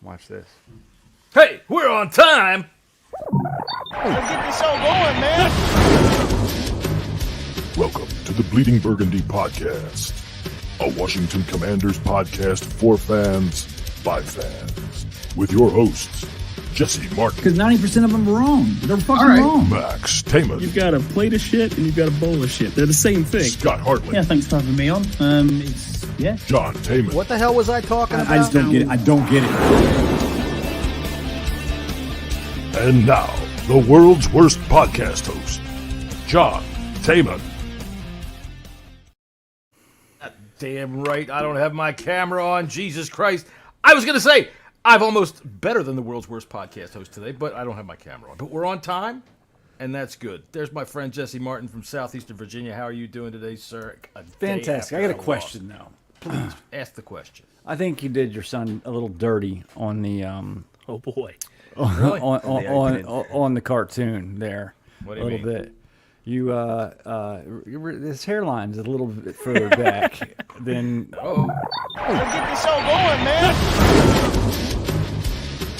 Watch this. Hey, we're on time. Let's get this show going, man. Welcome to the Bleeding Burgundy Podcast, a Washington Commanders podcast for fans, by fans, with your hosts, Jessy Martin. Because 90% of them are wrong. They're fucking wrong. Max Taman. You've got a plate of shit and you've got a bowl of shit. They're the same thing. Scott Hartley. Yeah, thanks for having me on. Yeah. John Taman. What the hell was I talking about? I just don't get it. I don't get it. And now, the world's worst podcast host, John Taman. Damn right, I don't have my camera on. Jesus Christ. I was going to say, I'm almost better than the world's worst podcast host today, but I don't have my camera on. But we're on time, and that's good. There's my friend Jesse Martin from southeastern Virginia. How are you doing today, sir? Fantastic. I got a question, now. Please, ask the question. I think you did your son a little dirty on the Oh boy. Really? on the cartoon there. What do you a little mean? bit. You his hairline's a little bit further back than. Oh, Let's get this show going, man.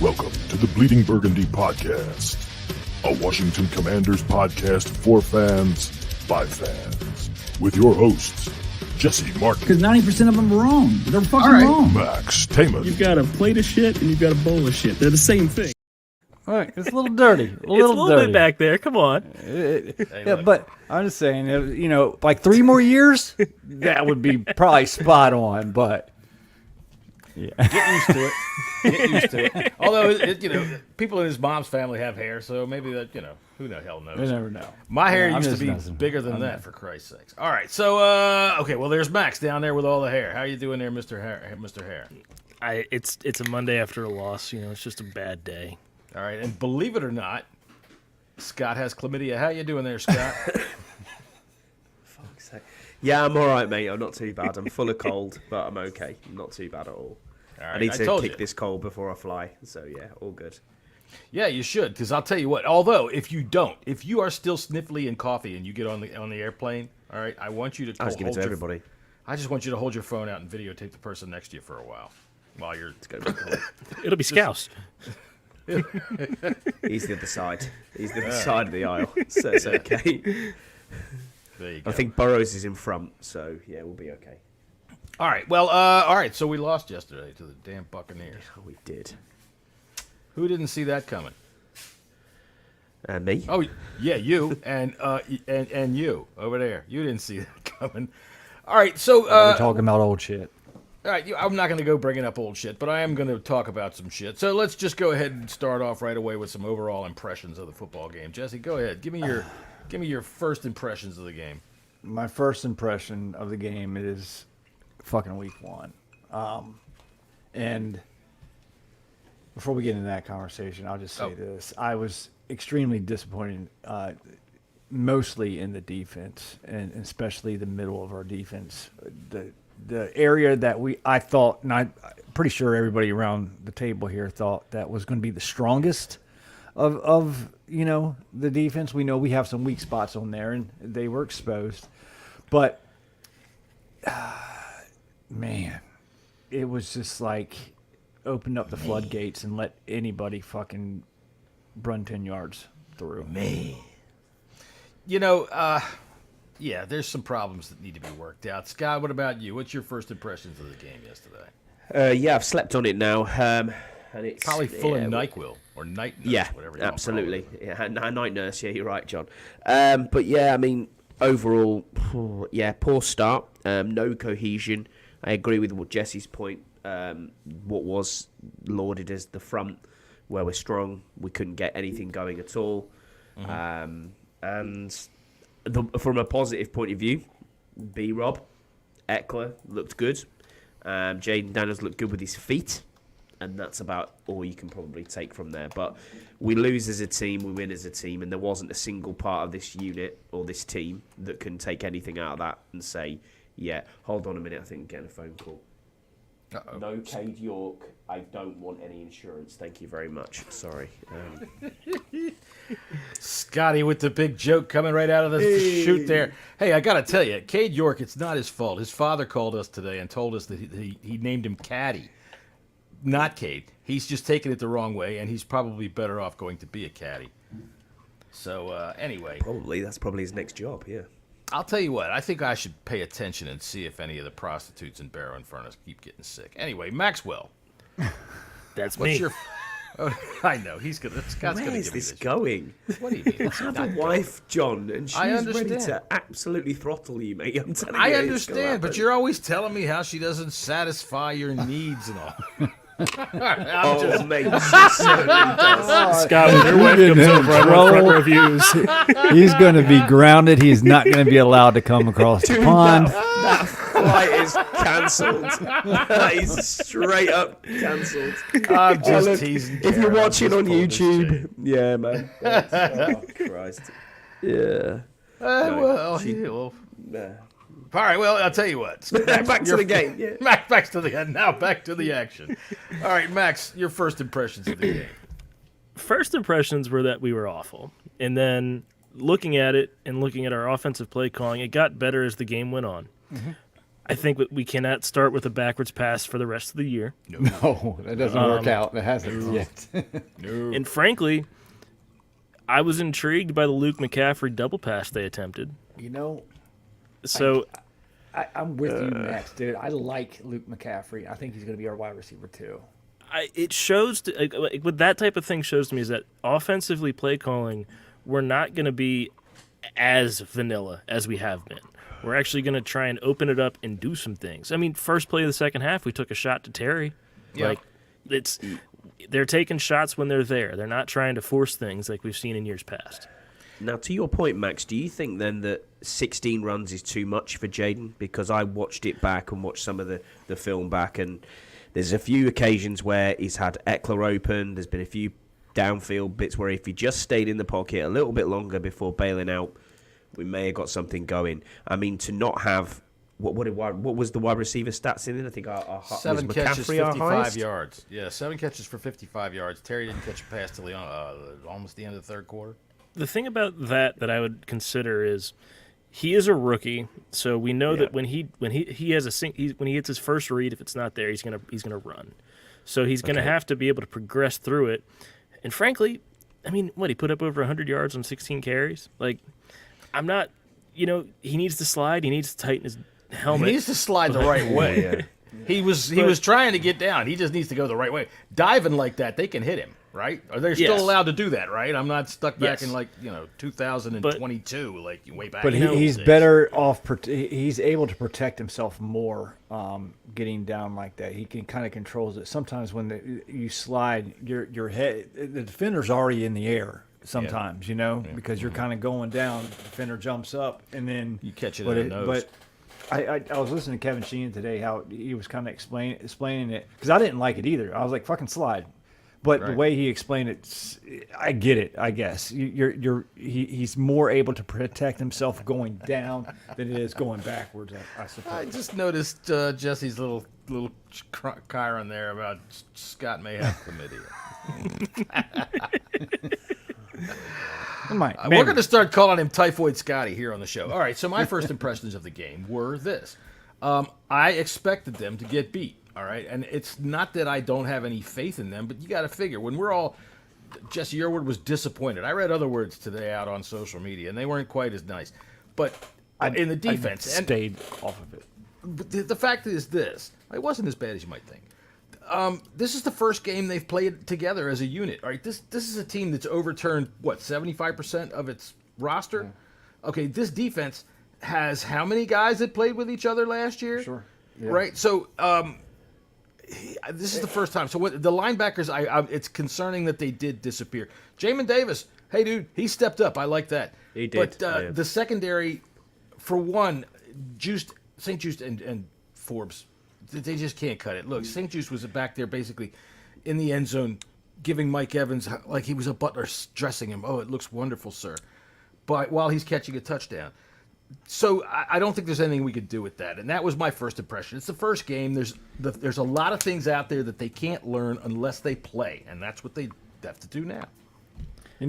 Welcome to the Bleeding Burgundy Podcast, a Washington Commanders podcast for fans, by fans, with your hosts, Jessy Martin. Because 90% of them are wrong. They're fucking wrong. Max Taman. You've got a plate of shit and you've got a bowl of shit. They're the same thing. All right, it's a little dirty. It's a little dirty. bit back there. Come on. Yeah, look. but I'm just saying, like 3 more years, that would be probably spot on. But yeah, get used to it. Get used to it. Although, people in his mom's family have hair, so maybe that, who the hell knows? you never know. My hair I'm used to just be messing. bigger than that, for Christ's sakes. All right, so okay, well, there's Max down there with all the hair. How you doing there, Mr. Hair? It's a Monday after a loss. It's just a bad day. All right, and believe it or not, Scott has chlamydia. How you doing there, Scott? Fuck's sake. Yeah, I'm all right, mate. I'm not too bad. I'm full of cold, but I'm okay. I'm not too bad at all. All right, I need to told kick you. this cold before I fly. So yeah, all good. Yeah, you should, because I'll tell you what. Although, if you are still sniffly and coughy and you get on the airplane, all right, I want you to. I just give it to everybody. I just want you to hold your phone out and videotape the person next to you for a while you're. It's gonna be cold. It'll be Scouse. He's the other side. He's the other side of the aisle, so it's okay. There you go. I think Burrows is in front, so yeah, we'll be okay. All right. Well, all right. So we lost yesterday to the damn Buccaneers. We did. Who didn't see that coming? Me? Oh, yeah, you and you over there. You didn't see that coming. All right. So We're talking about old shit. all right. I'm not going to go bringing up old shit, but I am going to talk about some shit. So let's just go ahead and start off right away with some overall impressions of the football game. Jesse, go ahead. Give me your first impressions of the game. My first impression of the game is fucking week 1. And before we get into that conversation, I'll just say this. I was extremely disappointed, mostly in the defense, and especially the middle of our defense. The area that I thought, and I'm pretty sure everybody around the table here thought that was going to be the strongest of the defense. We know we have some weak spots on there, and they were exposed. But, man, it was just like opened up the floodgates and let anybody fucking run 10 yards through. Yeah, there's some problems that need to be worked out. Scott, what about you? What's your first impressions of the game yesterday? Yeah, I've slept on it now, and it's Probably full of NyQuil or night nurse, Yeah, whatever you absolutely. want to call Yeah, a night nurse. Yeah, you're right, John. But yeah, I mean, overall, yeah, poor start. No cohesion. I agree with what Jesse's point. What was lauded as the front, where we're strong, we couldn't get anything going at all. And from a positive point of view, B-Rob, Eckler looked good. Jaden Daniels looked good with his feet. And that's about all you can probably take from there. But we lose as a team, we win as a team, and there wasn't a single part of this unit or this team that can take anything out of that and say, yeah, hold on a minute, I think I'm getting a phone call. Uh-oh. No Cade York, I don't want any insurance. Thank you very much. Sorry. Scotty with the big joke coming right out of the chute there. Hey, I got to tell you, Cade York, it's not his fault. His father called us today and told us that he named him Caddy. not Cade. He's just taking it the wrong way, and he's probably better off going to be a caddy. So anyway, That's probably his next job. Yeah. I'll tell you what. I think I should pay attention and see if any of the prostitutes in Barrow and Furnace keep getting sick. Anyway, Maxwell, That's what's me. your? Oh, I know he's gonna. Scott's Where gonna is give me this this. going? What do you mean? You have a wife, John, and she's ready understand. to absolutely throttle you, mate. I'm telling you, I it's gonna understand, but happen. you're always telling me how she doesn't satisfy your needs and all. Oh, mate, she certainly does. Scott, when your wife Getting comes in over, I want front trouble. reviews. He's going to be grounded. He's not going to be allowed to come across the Dude, pond. that flight is cancelled. That is straight up cancelled. I'm just look, teasing. If you're Karen. I'm watching just on pulling this YouTube, shit. yeah, man. Oh, Christ. Yeah. Well, she- well, Nah. all right. Well, I'll tell you what. Back to the game. Yeah. Max, back to the action. All right, Max, your first impressions of the game. First impressions were that we were awful. And then looking at it and looking at our offensive play calling, it got better as the game went on. I think we cannot start with a backwards pass for the rest of the year. No, that doesn't work out. It hasn't yet. And frankly, I was intrigued by the Luke McCaffrey double pass they attempted. You know, So I'm with you, Max, dude. I like Luke McCaffrey. I think he's going to be our wide receiver, too. it shows like, what that type of thing shows to me is that offensively play calling, we're not going to be as vanilla as we have been. We're actually going to try and open it up and do some things. I mean, first play of the second half, we took a shot to Terry. Yeah. Like they're taking shots when they're there. They're not trying to force things like we've seen in years past. Now, to your point, Max, do you think then that 16 runs is too much for Jaden? Because I watched it back and watched some of the film back, and there's a few occasions where he's had Eckler open. There's been a few downfield bits where if he just stayed in the pocket a little bit longer before bailing out, we may have got something going. I mean, to not have what was the wide receiver stats in it? I think our 7 was catches, McCaffrey our 55 highest? yards. Yeah, 7 catches for 55 yards. Terry didn't catch a pass till almost the end of the third quarter. The thing about that I would consider is he is a rookie, so we know that when he hits his first read, if it's not there, he's gonna run. So he's gonna have to be able to progress through it. And frankly, I mean, he put up over 100 yards on 16 carries. Like, I'm not, he needs to slide. He needs to tighten his helmet. He needs to slide the right way. He was trying to get down. He just needs to go the right way. Diving like that, they can hit him, right? Are they still Yes. allowed to do that, right? I'm not stuck back Yes. in 2022, like way back. But in the he's days. better off. He's able to protect himself more, getting down like that. He can kind of controls it. Sometimes when you slide, your head, the defender's already in the air. Sometimes because you're kind of going down. The defender jumps up and then You catch it in the nose. But I was listening to Kevin Sheehan today how he was kind of explaining it because I didn't like it either. I was like, fucking slide. But the Right. way he explained it, I get it. I guess he's more able to protect himself going down than it is going backwards. I I suppose. just noticed Jesse's little Chiron there about Scott may have chlamydia. We're going to start calling him Typhoid Scotty here on the show. All right, so my first impressions of the game were this. I expected them to get beat, all right? And it's not that I don't have any faith in them, but you got to figure, when we're all – Jesse, your word was disappointed. I read other words today out on social media, and they weren't quite as nice. But in the defense – I stayed off of it. But the fact is this. It wasn't as bad as you might think. This is the first game they've played together as a unit. All right, this is a team that's overturned 75% of its roster. Okay, this defense has how many guys that played with each other last year? Sure. Yeah. Right. So this is the first time. So the linebackers, it's concerning that they did disappear. Jamin Davis, hey dude, he stepped up. I like that. He did, But yeah. the secondary, for one, St. Just and Forbes. They just can't cut it. Look, St. Just was back there basically in the end zone giving Mike Evans, like he was a butler, dressing him. Oh, it looks wonderful, sir. But while he's catching a touchdown. So I don't think there's anything we could do with that. And that was my first impression. It's the first game. There's a lot of things out there that they can't learn unless they play. And that's what they have to do now.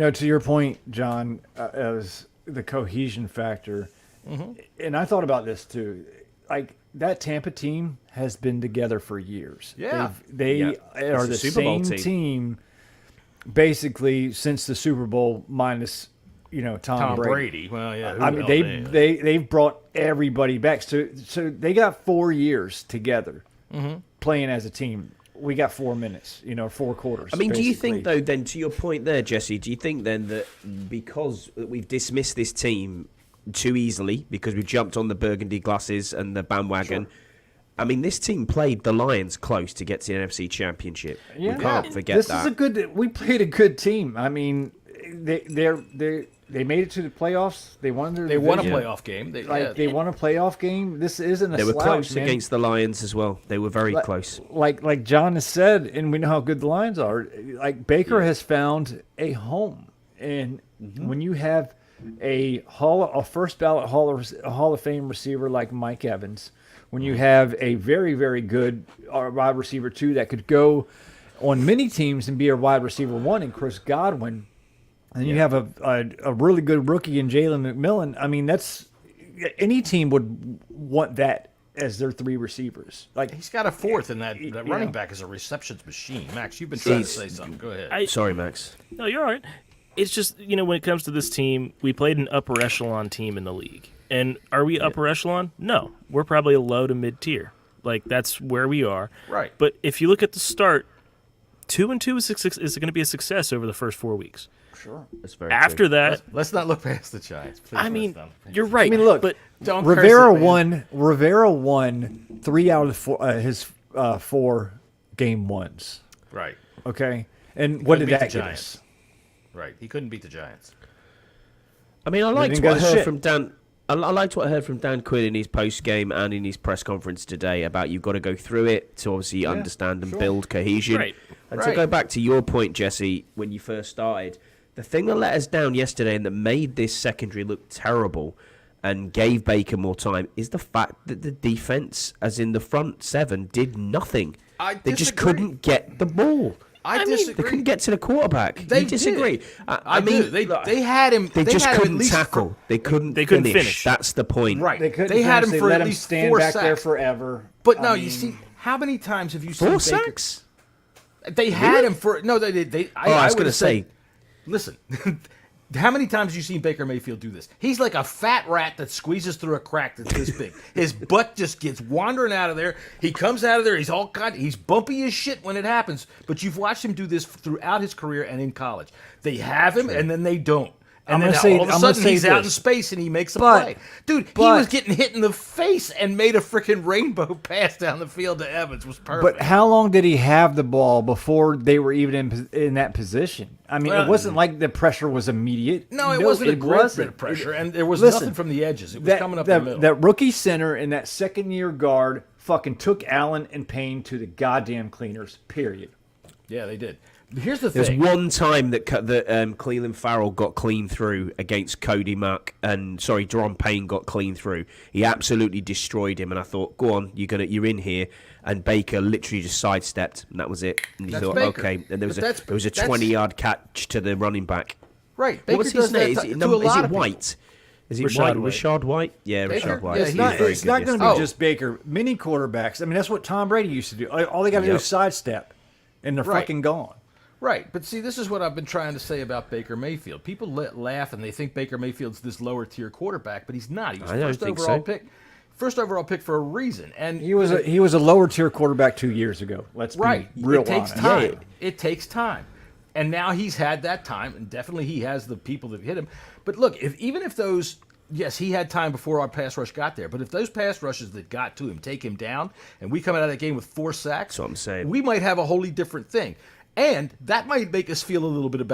To your point, John, as the cohesion factor, and I thought about this too. like that Tampa team has been together for years. Yeah. They Yeah. are It's the a Super Bowl same team. team basically since the Super Bowl minus, Tom Brady. Well, yeah. I mean, they've brought everybody back. So they got 4 years together playing as a team. We got 4 minutes, 4 quarters. I mean, do you basically. think, though, then, to your point there, Jesse, do you think then that because we've dismissed this team too easily, because we've jumped on the Burgundy glasses and the bandwagon, I mean, this team played the Lions close to get to the NFC Championship. Yeah. We can't forget this that. We played a good team. I mean, they made it to the playoffs. They won their They won a division. playoff game. They won a playoff game. This isn't a They were slouch, close man. against the Lions as well. They were very close. Like John has said, and we know how good the Lions are. Like Baker has found a home, and when you have a first ballot Hall of Fame receiver like Mike Evans, when you have a very, very good wide receiver too that could go on many teams and be a wide receiver one in Chris Godwin, and you have a really good rookie in Jalen McMillan. I mean, that's any team would want that as their 3 receivers. Like He's got a fourth, and that running back is a receptions machine. Max, you've been trying to say something. Go ahead. Sorry, Max. No, you're all right. It's just, when it comes to this team, we played an upper echelon team in the league. And are we upper echelon? No. We're probably a low to mid tier. Like, that's where we are. Right. But if you look at the start, 2-2 is going to be a success over the first 4 weeks. sure. That's very After that, Let's not look past the Giants. Please, I mean, let's not. you're right. I mean, look, but Don't Rivera curse it, man. won 3 out of his 4 game ones. Right. Okay, and what couldn't did beat that the get Giants. us? Right. He couldn't beat the Giants. I mean, I liked didn't what I go to heard shit. from Dan. I liked what I heard from Dan Quinn in his post game and in his press conference today about you've got to go through it to obviously understand and build cohesion. Right. And to Right. go back to your point, Jesse, when you first started, the thing that let us down yesterday and that made this secondary look terrible and gave Baker more time is the fact that the defense, as in the front 7, did nothing. They just disagree. couldn't get the ball. I They disagree. couldn't get to the quarterback. They You disagree. did. I do. mean, They had him. They just had him at couldn't least tackle. They couldn't finish. That's the point. Right. They couldn't. They had finish. him for let at him least stand 4 back there sacks. forever. But I no, mean, you see, how many times have you seen 4 Baker? sacks? They had him for no. They did. I was would going to have say, said, listen. How many times have you seen Baker Mayfield do this? He's like a fat rat that squeezes through a crack that's this big. His butt just gets wandering out of there. He comes out of there. He's bumpy as shit when it happens. But you've watched him do this throughout his career and in college. They have him and then they don't. And I'm then gonna say- all of a I'm gonna sudden say he's out in this. space and he makes a But- play. Dude, he but- was getting hit in the face and made a freaking rainbow pass down the field to Evans. It was perfect. But how long did he have the ball before they were even in that position? I mean, Well, it wasn't like the pressure was immediate. No, it wasn't a great bit wasn't. of pressure, and there was Listen, nothing from the edges. It was that, coming up that, the middle. that rookie center and that second-year guard fucking took Allen and Payne to the goddamn cleaners, period. Yeah, they did. But here's the there's thing. one time that Cleveland Farrell got clean through against Cody Mack, and Deron Payne got clean through. He absolutely destroyed him, and I thought, go on, you're in here. And Baker literally just sidestepped, and that was it. And you That's thought, Baker. okay. And there was But that's- a that's- 20-yard catch to the running back. Right. What Baker was his does that name? to Is a it lot of people. White? Is it Rashad White? White. Rashad White? Yeah, Baker? Rashad White. Yeah, He he's was It's very it's good not going to yesterday. be just Baker. Many quarterbacks. I mean, that's what Tom Brady used to do. All they got to do Yep. is sidestep, and they're Right. fucking gone. Right. But see, this is what I've been trying to say about Baker Mayfield. People laugh and they think Baker Mayfield's this lower tier quarterback, but he's not. He was I don't first think overall so. pick. First overall pick for a reason. And He was a lower tier quarterback 2 years ago. Let's right. be real It takes honest. time. Yeah. It takes time. And now he's had that time, and definitely he has the people that hit him. But look, even if those, yes, he had time before our pass rush got there, but if those pass rushes that got to him take him down, and we come out of that game with 4 sacks, That's what I'm saying. we might have a wholly different thing. And that might make us feel a little bit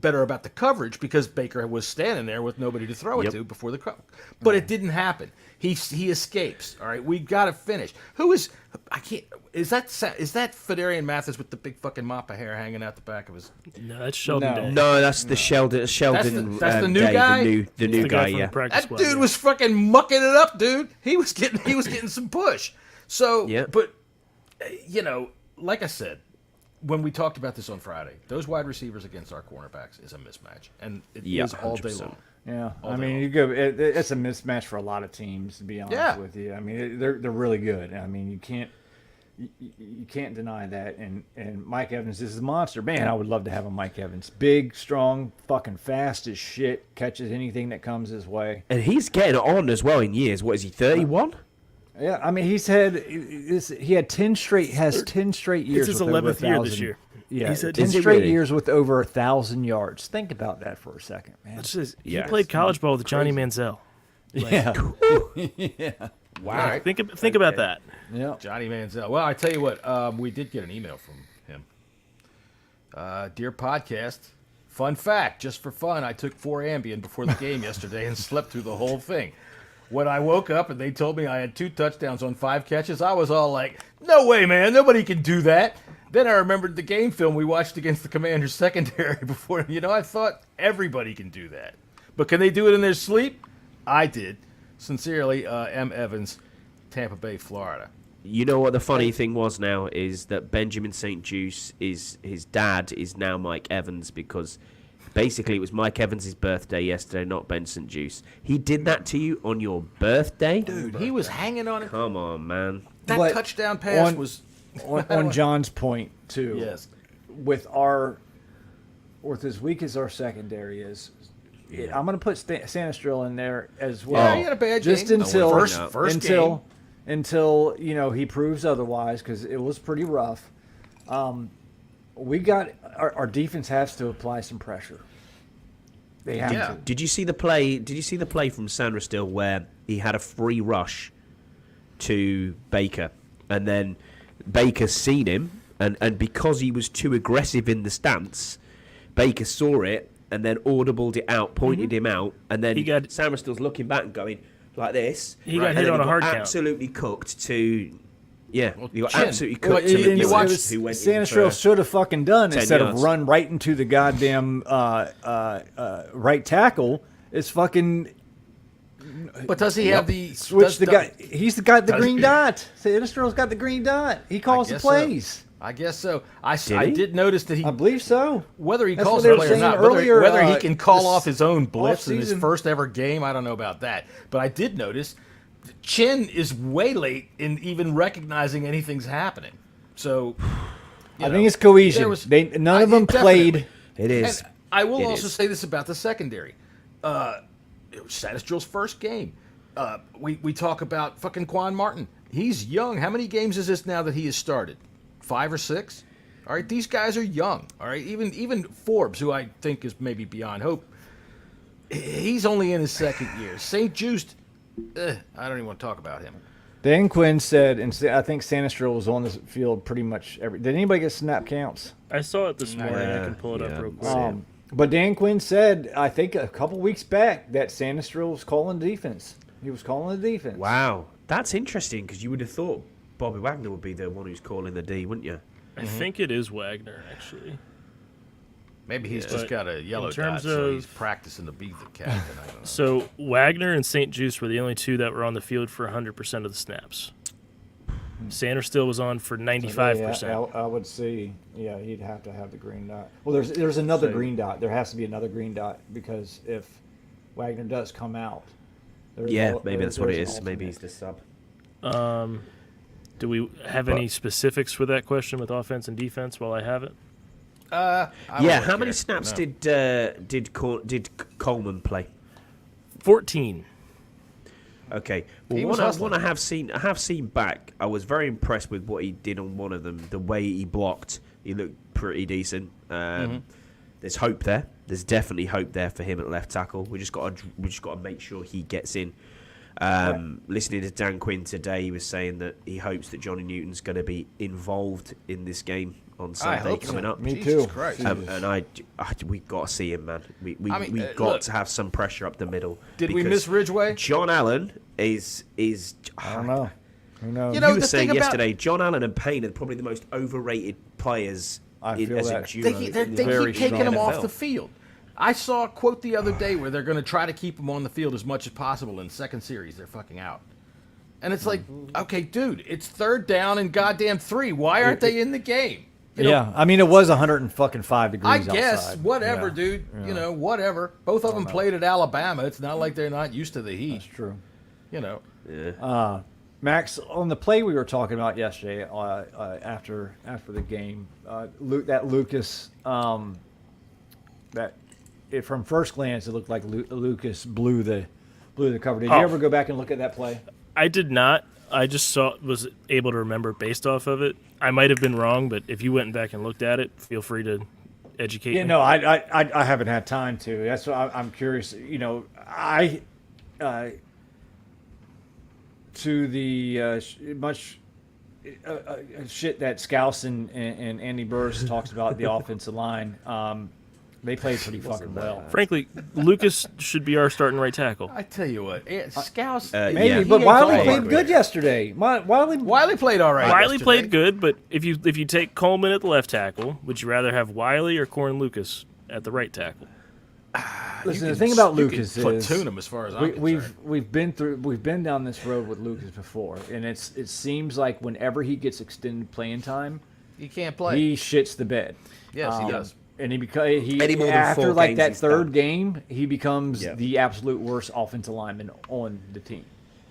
better about the coverage because Baker was standing there with nobody to throw it Yep. to before the cover. But it didn't happen. He escapes. All right, we got to finish. Who is? I can't. Is that Fedarian Mathis with the big fucking mop of hair hanging out the back of his? no, that's Sheldon No. Day. No, that's the Sheldon. That's the new Day, guy? The new The guy. from the Yeah. practice That squad, dude yeah. was fucking mucking it up, dude. He was getting some push. So, Yeah. but like I said, when we talked about this on Friday, those wide receivers against our cornerbacks is a mismatch, and it Yeah, is all day 100%. long. Yeah, All I day mean, long. you go. It's a mismatch for a lot of teams, to be honest Yeah. with you. I mean, they're really good. I mean, you can't deny that. And Mike Evans is a monster. Man, I would love to have a Mike Evans. Big, strong, fucking fast as shit. Catches anything that comes his way. And he's getting on as well in years. What is he, 31? Yeah, I mean, he had 10 straight years. It's his with over 11th year 1,000. this year. Yeah, He's at 10 Is it straight really? years with over 1,000 yards. Think about that for a second, man. It's just, he Yes. played college ball with Johnny Manziel. Yeah, Wow. Think about that. yeah. Johnny Manziel. Well, I tell you what, we did get an email from him. Dear podcast, fun fact, just for fun, I took 4 Ambien before the game yesterday and slept through the whole thing. When I woke up and they told me I had 2 touchdowns on 5 catches, I was all like, no way, man, nobody can do that. Then I remembered the game film we watched against the Commanders secondary before. I thought everybody can do that. But can they do it in their sleep? I did. Sincerely, M. Evans, Tampa Bay, Florida. You know what the funny thing was now is that Benjamin St. Juice is his dad is now Mike Evans because basically it was Mike Evans' birthday yesterday, not Ben St. Juice. He did that to you on your birthday? Dude, he was hanging on it. Come on, man. That But touchdown pass on- was... On John's point too. Yes. With as weak as our secondary is, I'm going to put Sanistril in there as well. Yeah, he had a bad just game. until First until he proves otherwise, because it was pretty rough. We got our defense has to apply some pressure. They have Yeah. to. Did you see the play? Did you see the play from Sandra Still where he had a free rush to Baker, and then Baker seen him, and because he was too aggressive in the stance, Baker saw it and then audibled it out, pointed him out, and then Sandra Still's looking back and going like this. He got and hit then on a he hard got count. absolutely cooked to. Yeah, you got Chin. absolutely Well, cooked to it McNichols, was who went in Sanistril for- should have fucking done 10 instead yards. of run right into the goddamn right tackle. Is fucking But does he have the... switch does the guy. He's the guy, the does green he- dot. Sanistril's got the green dot. He calls the guess so. plays. I guess so. I he? did notice that he... I believe so. Whether he That's calls what they the were play or saying not, earlier, whether he can call this off his own blitz in his offseason. first ever game, I don't know about that. But I did notice Chin is way late in even recognizing anything's happening. So, I think it's cohesion. there was- None of them definitely. played. It is. And I will It also is. say this about the secondary. It was Sanistril's first game. We talk about fucking Quan Martin. He's young. How many games is this now that he has started? 5 or 6? All right, these guys are young. All right, even Forbes, who I think is maybe beyond hope, he's only in his second year. St. Just, I don't even want to talk about him. Dan Quinn said, and I think Sanistril was on the field pretty much every. Did anybody get snap counts? I saw it this morning. I can pull it up real quick. But Dan Quinn said, I think a couple weeks back, that Sanistril was calling the defense. He was calling the defense. Wow, that's interesting because you would have thought Bobby Wagner would be the one who's calling the D, wouldn't you? I think it is Wagner, actually. Maybe he's just But got a yellow in terms dot, so of- he's practicing to be the captain. I don't know. So Wagner and St. Juice were the only 2 that were on the field for 100% of the snaps. Sanders still was on for 95%. Yeah, I would see. Yeah, he'd have to have the green dot. Well, there's another green dot. There has to be another green dot because if Wagner does come out, Yeah, maybe that's what it is. Maybe he's the sub. Do we have any specifics for that question with offense and defense while I have it? I Yeah, don't how many care. snaps No. did Coleman play? 14. Okay. He Well, was hustling. one I have seen back. I was very impressed with what he did on one of them. The way he blocked, he looked pretty decent. There's hope there. There's definitely hope there for him at left tackle. We just got to make sure he gets in. Listening to Dan Quinn today, he was saying that he hopes that Johnny Newton's going to be involved in this game on Sunday hope coming so. up. Me Jesus too. Christ. And we got to see him, man. We I mean, got look, to have some pressure up the middle. Did we because miss Ridgeway? John Allen is. I don't know. Who knows? You know, You were the saying thing about- yesterday, John Allen and Payne are probably the most overrated players I feel as a that. duo. They in the very keep taking strong him off NFL. the field. I saw a quote the other day where they're going to try to keep him on the field as much as possible. In the second series, they're fucking out. And it's like, okay, dude, it's 3rd down and goddamn 3. Why aren't they in the game? Yeah, I mean, it was 105 degrees I guess, outside. whatever, Yeah, dude. yeah. You know, whatever. Both of them played at Alabama. It's not like they're not used to the heat. That's true. You know. Max, on the play we were talking about yesterday, after the game, Lucas, from first glance, it looked like Lucas blew the cover. Did you ever go back and look at that play? I did not. I just was able to remember based off of it. I might have been wrong, but if you went back and looked at it, feel free to educate me. No, I haven't had time to. That's why I'm curious. You know, to the much shit that Scouse and Andy Burris talks about the offensive line. They played pretty fucking well. Frankly, Lucas should be our starting right tackle. I tell you what, Scouse. Maybe, Yeah. but He Wiley ain't played played good yesterday. Wiley played all right. Wiley yesterday. played good, but if you take Coleman at the left tackle, would you rather have Wiley or Corn Lucas at the right tackle? Listen, You the can- thing about you can Lucas is platoon him as far as I'm concerned. we've been down this road with Lucas before, and it seems like whenever he gets extended playing time, He can't play. he shits the bed. Yes, he does. And Any more than after 4 like games, that he's third done. game, he becomes Yeah. the absolute worst offensive lineman on the team.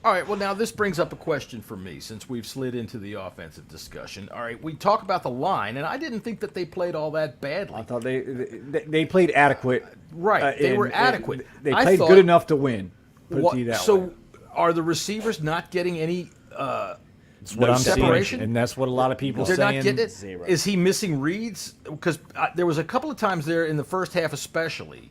All right, well, now this brings up a question for me since we've slid into the offensive discussion. All right, we talk about the line, and I didn't think that they played all that badly. I thought they played adequate. Right, they were adequate. They I played thought- good enough to win. Put it to you that so, way. are the receivers not getting any That's what I'm separation? seeing, and that's what a lot of people They're saying. not getting it. Zero. Is he missing reads? Because there was a couple of times there in the first half, especially,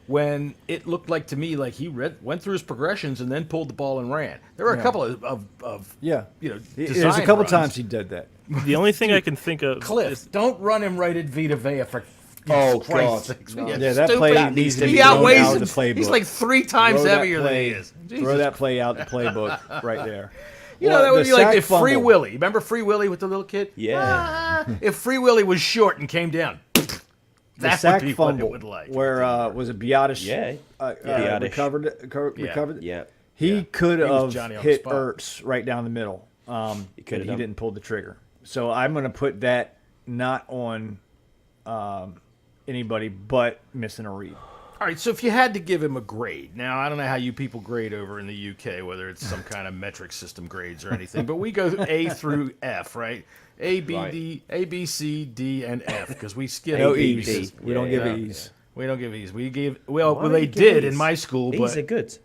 when it looked like to me like he went through his progressions and then pulled the ball and ran. There were a couple of Yeah, design there's a couple runs. times he did that. The only thing I can think of Cliff, is don't run him right at Vita Vea for. Oh, Christ's God. sakes. No. Yeah, Yeah, that stupid. play needs to be He thrown outweighs out him. of the playbook. He's like 3 times Throw that heavier than play- he is. Throw Jesus. that play out the playbook right there. You know, Well, that would the be like sack if Free fumble. Willy. Remember Free Willy with the little kid? Yeah. If Free Willy was short and came down, The that sack would be what fumble it would like. where was it Biadish? Yeah. Biadish. Biadish. Recovered. Yeah. He could He was have Johnny on the hit spot. Ertz right down the middle. He could have done. didn't pull the trigger. So I'm going to put that not on anybody but missing a read. All right, so if you had to give him a grade, now I don't know how you people grade over in the UK, whether it's some kind of metric system grades or anything, but we go A through F, right? A, B, Right. D, A, B, C, D, and F, because we skip No A, B, E's. D. We don't give Yeah. E's. We don't give E's. We gave, well, Why they do you give did E's? in my school, These but are good.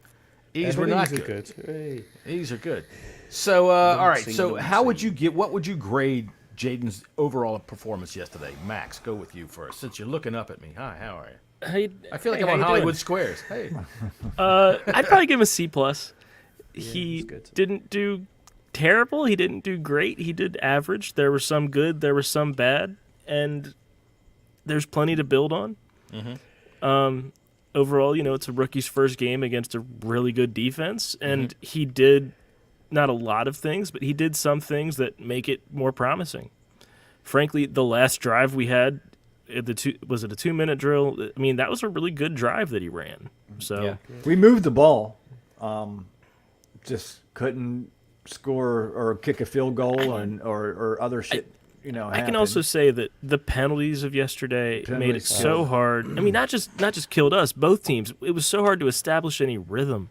E's were not These are good. Hey. E's are good. So, all right, so Single how would C. you what would you grade Jaden's overall performance yesterday? Max, go with you first, since you're looking up at me. Hi, how are you? hey, I feel like hey, I'm how on you Hollywood doing? Squares. Hey. I'd probably give him a C plus. it's He good. didn't do terrible. He didn't do great. He did average. There were some good. There were some bad, and there's plenty to build on. Overall, it's a rookie's first game against a really good defense, and he did not a lot of things, but he did some things that make it more promising. Frankly, the last drive we had, was it a 2-minute drill? I mean, that was a really good drive that he ran. So We moved the ball. Just couldn't score or kick a field goal or other shit. I can happened. also say that the penalties of yesterday made it Penalties so killed. hard. I mean, not just killed us, both teams. It was so hard to establish any rhythm.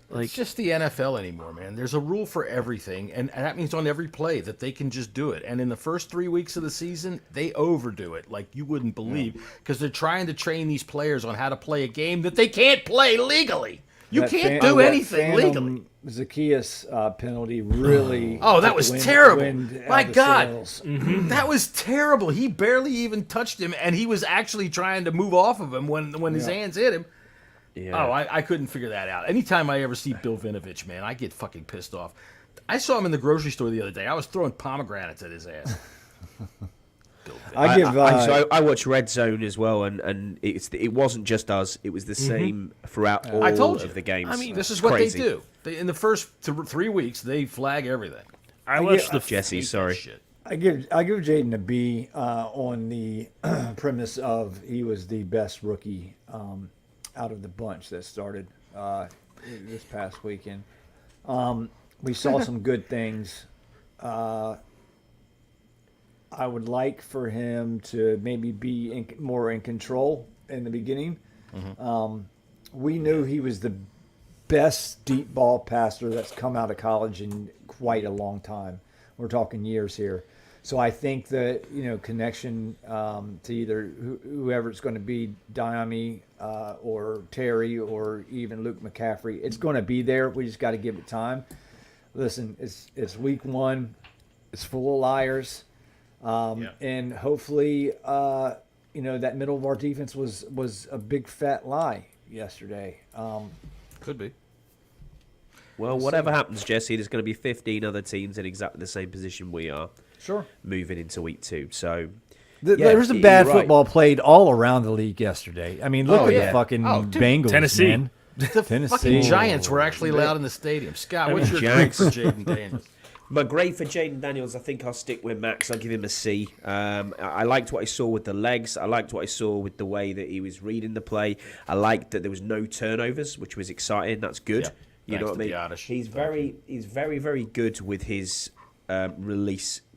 Like, It's just the NFL anymore, man. There's a rule for everything, and that means on every play that they can just do it. And in the first 3 weeks of the season, they overdo it like you wouldn't believe, because they're trying to train these players on how to play a game that they can't play legally. You That can't fan- do that anything Phantom legally. Zacchaeus penalty really. Oh, that took was the terrible. wind out My of the God. sails. That was terrible. He barely even touched him, and he was actually trying to move off of him when his hands hit him. Yeah. Oh, I couldn't figure that out. Anytime I ever see Bill Vinovich, man, I get fucking pissed off. I saw him in the grocery store the other day. I was throwing pomegranates at his ass. Bill Vinovich. I give. I watch Red Zone as well, and it wasn't just us. It was the same throughout all I told you. of the games. I mean, This is It's what crazy. they do. In the first 3 weeks, they flag everything. I watched the Jesse, Hate that sorry. shit. I give Jaden a B on the premise of he was the best rookie out of the bunch that started this past weekend. We saw some good things. I would like for him to maybe be more in control in the beginning. We knew he was the best deep ball passer that's come out of college in quite a long time. We're talking years here. So I think that, connection to either whoever it's going to be, Diami or Terry or even Luke McCaffrey, it's going to be there. We just got to give it time. Listen, it's week 1. It's full of liars. And hopefully, that middle of our defense was a big fat lie yesterday. Could be. Well, whatever happens, Jesse, there's going to be 15 other teams in exactly the same position we are. Sure. Moving into week 2. So there was a bad football played all around the league yesterday. I mean, look at the fucking Bengals, Tennessee. man. The fucking Giants were actually allowed in the stadium. Scott, what's your grade for Jaden Daniels? My grade for Jaden Daniels, I think I'll stick with Max. I'll give him a C. I liked what I saw with the legs. I liked what I saw with the way that he was reading the play. I liked that there was no turnovers, which was exciting. That's good. Yeah. You know what I mean? Biadasz. He's very, very good with his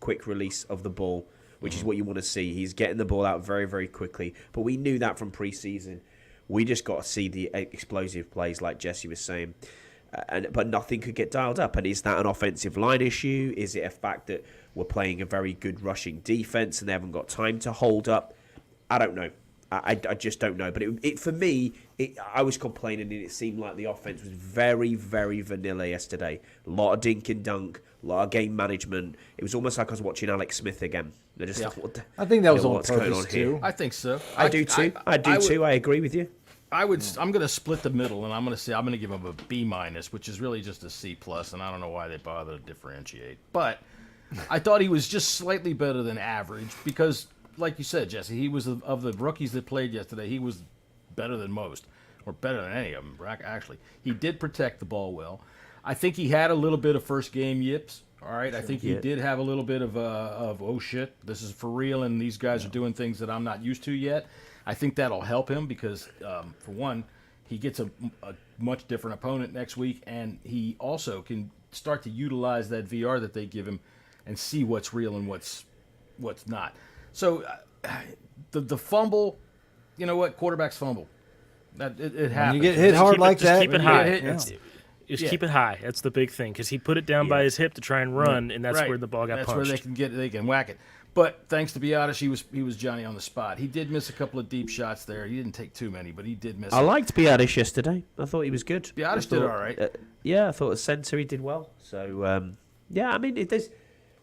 quick release of the ball, which is what you want to see. He's getting the ball out very, very quickly. But we knew that from preseason. We just got to see the explosive plays, like Jesse was saying. But nothing could get dialed up. And is that an offensive line issue? Is it a fact that we're playing a very good rushing defense and they haven't got time to hold up? I don't know. I just don't know. But for me, I was complaining and it seemed like the offense was very, very vanilla yesterday. A lot of dink and dunk, a lot of game management. It was almost like I was watching Alex Smith again. I just thought, I think that was on what's going purpose, on here? too. I think so. I do too. I agree with you. I'm going to split the middle, and I'm going to give him a B-, which is really just a C+, and I don't know why they bother to differentiate. But I thought he was just slightly better than average because, like you said, Jesse, he was of the rookies that played yesterday, he was better than most, or better than any of them, actually. He did protect the ball well. I think he had a little bit of first game yips. All right, I think he did have a little bit of oh shit, this is for real, and these guys are doing things that I'm not used to yet. I think that'll help him because, for one, he gets a much different opponent next week, and he also can start to utilize that VR that they give him and see what's real and what's not. So the fumble, you know what? Quarterbacks fumble. That it happens. You get hit hard like that. Keep it high. Just keep it high. That's the big thing because he put it down by his hip to try and run, and that's where the ball got that's punched. That's where they can whack it. But thanks to Biadasz, he was Johnny on the spot. He did miss a couple of deep shots there. He didn't take too many, but he did miss. I liked Biadasz yesterday. I thought he was good. Biadasz did all right. I thought as centre he did well. So I mean, there's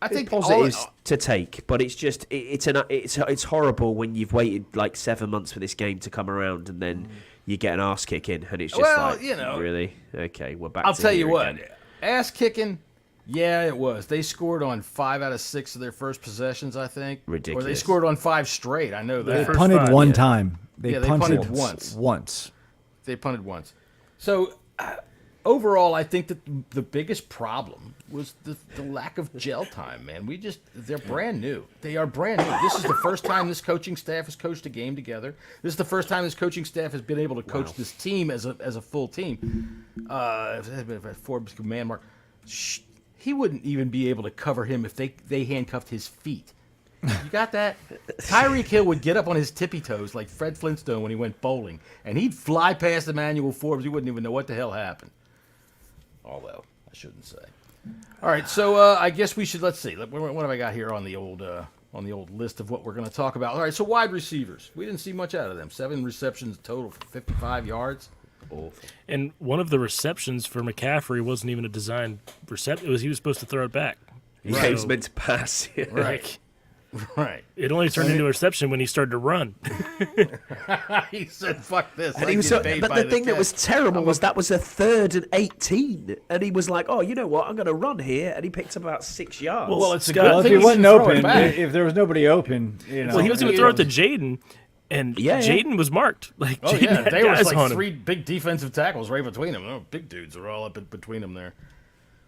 think positives to take, but it's just it's horrible when you've waited like 7 months for this game to come around and then you get an arse kicking and it's just really okay. We're back. I'll to tell here you what, again. ass kicking. Yeah, it was. They scored on 5 out of 6 of their first possessions, I think. Ridiculous. Or they scored on 5 straight. I know that. They punted one time. They punted once. They punted once. So overall, I think that the biggest problem was the lack of gel time, man. They're brand new. They are brand new. This is the first time this coaching staff has coached a game together. This is the first time this coaching staff has been able to coach this team as a full team. Forbes command mark. He wouldn't even be able to cover him if they handcuffed his feet. You got that? Tyreek Hill would get up on his tippy toes like Fred Flintstone when he went bowling, and he'd fly past Emmanuel Forbes. He wouldn't even know what the hell happened. Although, I shouldn't say. All right, so I guess we should, let's see. What have I got here on the old list of what we're going to talk about? All right, so wide receivers. We didn't see much out of them. 7 receptions total for 55 yards. Awful. And one of the receptions for McCaffrey wasn't even a designed reception. He was supposed to throw it back. He was meant to pass. Right. Right. It only turned into a reception when he started to run. He said, "Fuck this." And he was but the thing that was terrible was that was a 3rd and 18, and he was like, "Oh, you know what? I'm going to run here," and he picked up about 6 yards. Well, it's a Scott, good If thing he he wasn't didn't throw it open, back. if there was nobody open, Well, he was going to throw it to Jaden, and Jaden was marked. Like, Oh Jaden yeah, had they were guys like on him. 3 big defensive tackles right between them. Oh, big dudes are all up between them there.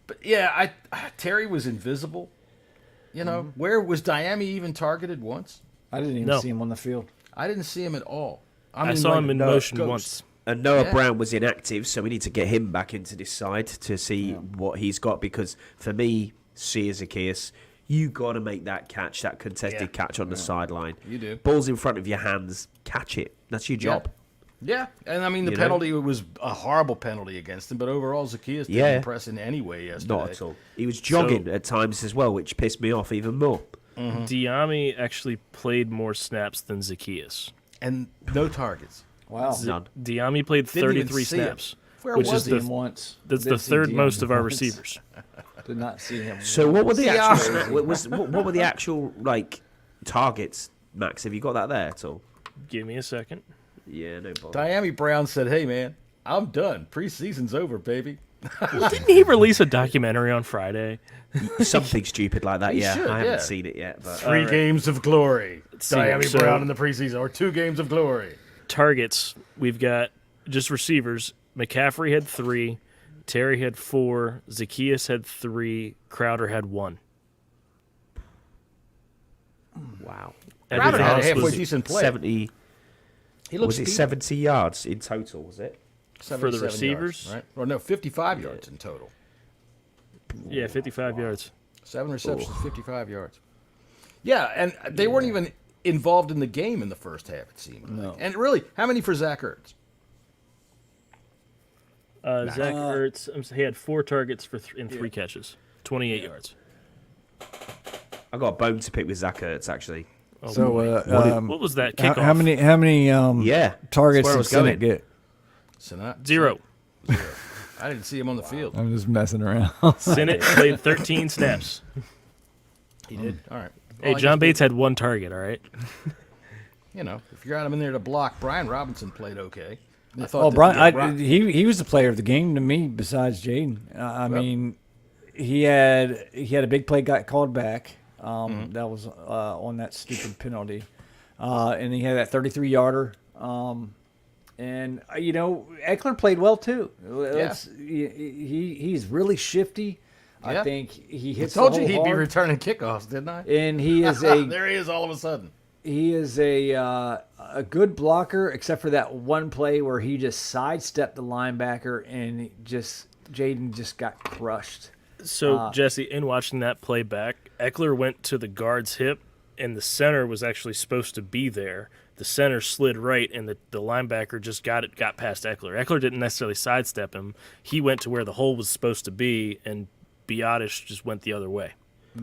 But yeah, Terry was invisible. You know, where was Diami even targeted once? I didn't even see him on the field. I didn't see him at all. I saw him in motion once. And Noah Brown was inactive, so we need to get him back into this side to see what he's got. Because for me, C. Zacchaeus, You got to make that catch, that contested catch on the sideline. You do. Ball's in front of your hands. Catch it. That's your job. Yeah, and I mean the penalty was a horrible penalty against him, but overall Zacchaeus didn't impress in any way yesterday. Not at all. He was jogging at times as well, which pissed me off even more. Diami actually played more snaps than Zacchaeus. And no targets. Wow. None. Diami played Didn't even 33 see him. snaps, Where which was is he? the Once. that's Did the see third Dion most of our once. receivers. Did not see him. So what were the See, actual what were the actual targets, Max? Have you got that there at all? Give me a second. Yeah, no bother. Diami Brown said, "Hey man, I'm done. Preseason's over, baby." Didn't he release a documentary on Friday? Something stupid like that. He Yeah, should, I haven't yeah. seen it yet, but 3 games of glory. see. Diami So- Brown in the preseason, or 2 games of glory. Targets, we've got just receivers. McCaffrey had 3, Terry had 4, Zacchaeus had 3, Crowder had 1. wow. Crowder Everything had a else halfway was decent play. 70. He looks Was it 70 yards in total? Was it? for the receivers? right? Or no, 55 yards in total. Yeah, 55 yards. 7 receptions, 55 yards. Yeah, and they weren't even involved in the game in the first half, it seemed. No. And really, how many for Zach Ertz? Zach Ertz, he had 4 targets in 3 catches, 28 yards. I got a bone to pick with Zach Ertz, actually. Oh, So, boy. What was that kickoff? how many Yeah. targets that's where I did was Sinnott going. get? Sinat? 0. I didn't see him on the field. I'm just messing around. Sinnott played 13 snaps. He did. All right. Hey, Well, I John guess Bates had 1 target, all right? you know, if you got him in there to block, Brian Robinson played okay. I thought Oh, that- Brian, he was the player of the game to me. Besides Jaden, I mean, he had a big play got called back. That was on that stupid penalty, and he had that 33-yarder. And Eckler played well too. He's really shifty. Yeah. I think he I hits. told the you hole he'd be hard. returning kickoffs, didn't I? And he is a There he is all of a sudden. he is a good blocker, except for that one play where he just sidestepped the linebacker and Jaden just got crushed. So, Jesse, in watching that play back, Eckler went to the guard's hip, and the center was actually supposed to be there. The center slid right, and the linebacker just got past Eckler. Eckler didn't necessarily sidestep him. He went to where the hole was supposed to be, and Biotish just went the other way.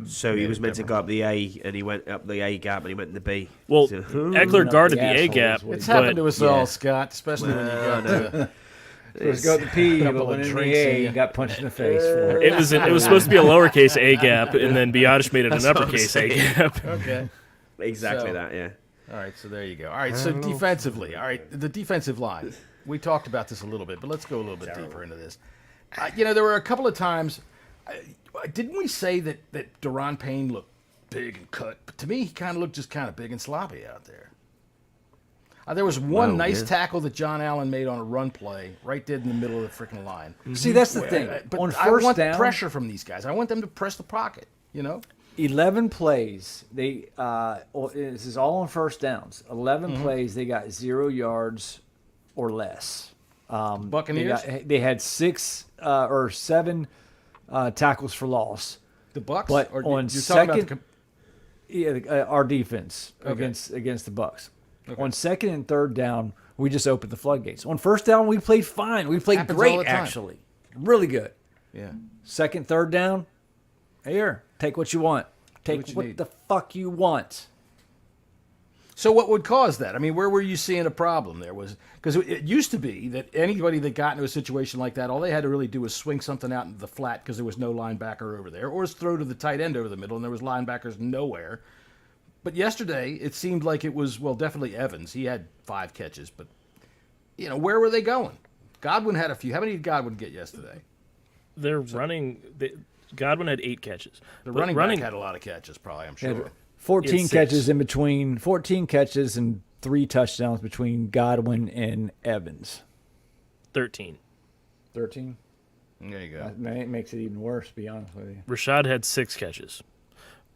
So he was meant to go up the A, and he went up the A gap, and he went in the B. Well, So- Eckler guarded the A asshole gap. is what It's but happened to us all, Scott, especially when you got to Let's go to the P, Couple but when of in the drinks A, in you you. got punched in the face for it. It was supposed to be a lowercase A gap, and then Biotish made it an That's what I'm uppercase A saying. gap. Okay. Exactly So- that, yeah. All right, so there you go. All right, so defensively, all right, the defensive line. We talked about this a little bit, but let's go a little bit deeper into this. There were a couple of times. Didn't we say that Deron Payne looked big and cut? But to me, he kind of looked just kind of big and sloppy out there. There was one Wow, nice yeah. tackle that John Allen made on a run play right dead in the middle of the freaking line. See, that's the thing. But On I first want down, pressure from these guys. I want them to press the pocket, 11 plays. This is all on first downs. 11 plays, they got 0 yards or less. Buccaneers? They had 6 or 7 tackles for loss. The Bucks? But Or on you're talking about second, our defense against the Bucks. On second and third down, we just opened the floodgates. On first down, we played fine. We played Happens all great, the time. actually, really good. Yeah. Second, third down, here, take what you want. Take what you what need. the fuck you want. So what would cause that? I mean, where were you seeing a problem there? Because it used to be that anybody that got into a situation like that, all they had to really do was swing something out into the flat because there was no linebacker over there, or throw to the tight end over the middle, and there was linebackers nowhere. But yesterday, it seemed like it was, definitely Evans. He had 5 catches, but, where were they going? Godwin had a few. How many did Godwin get yesterday? They're running. Godwin had 8 catches. The But running back had a lot of catches, probably, I'm Had sure. 14 It's catches 6. in between, 14 catches and 3 touchdowns between Godwin and Evans. 13. 13? There you go. That makes it even worse, to be honest with you. Rashad had 6 catches.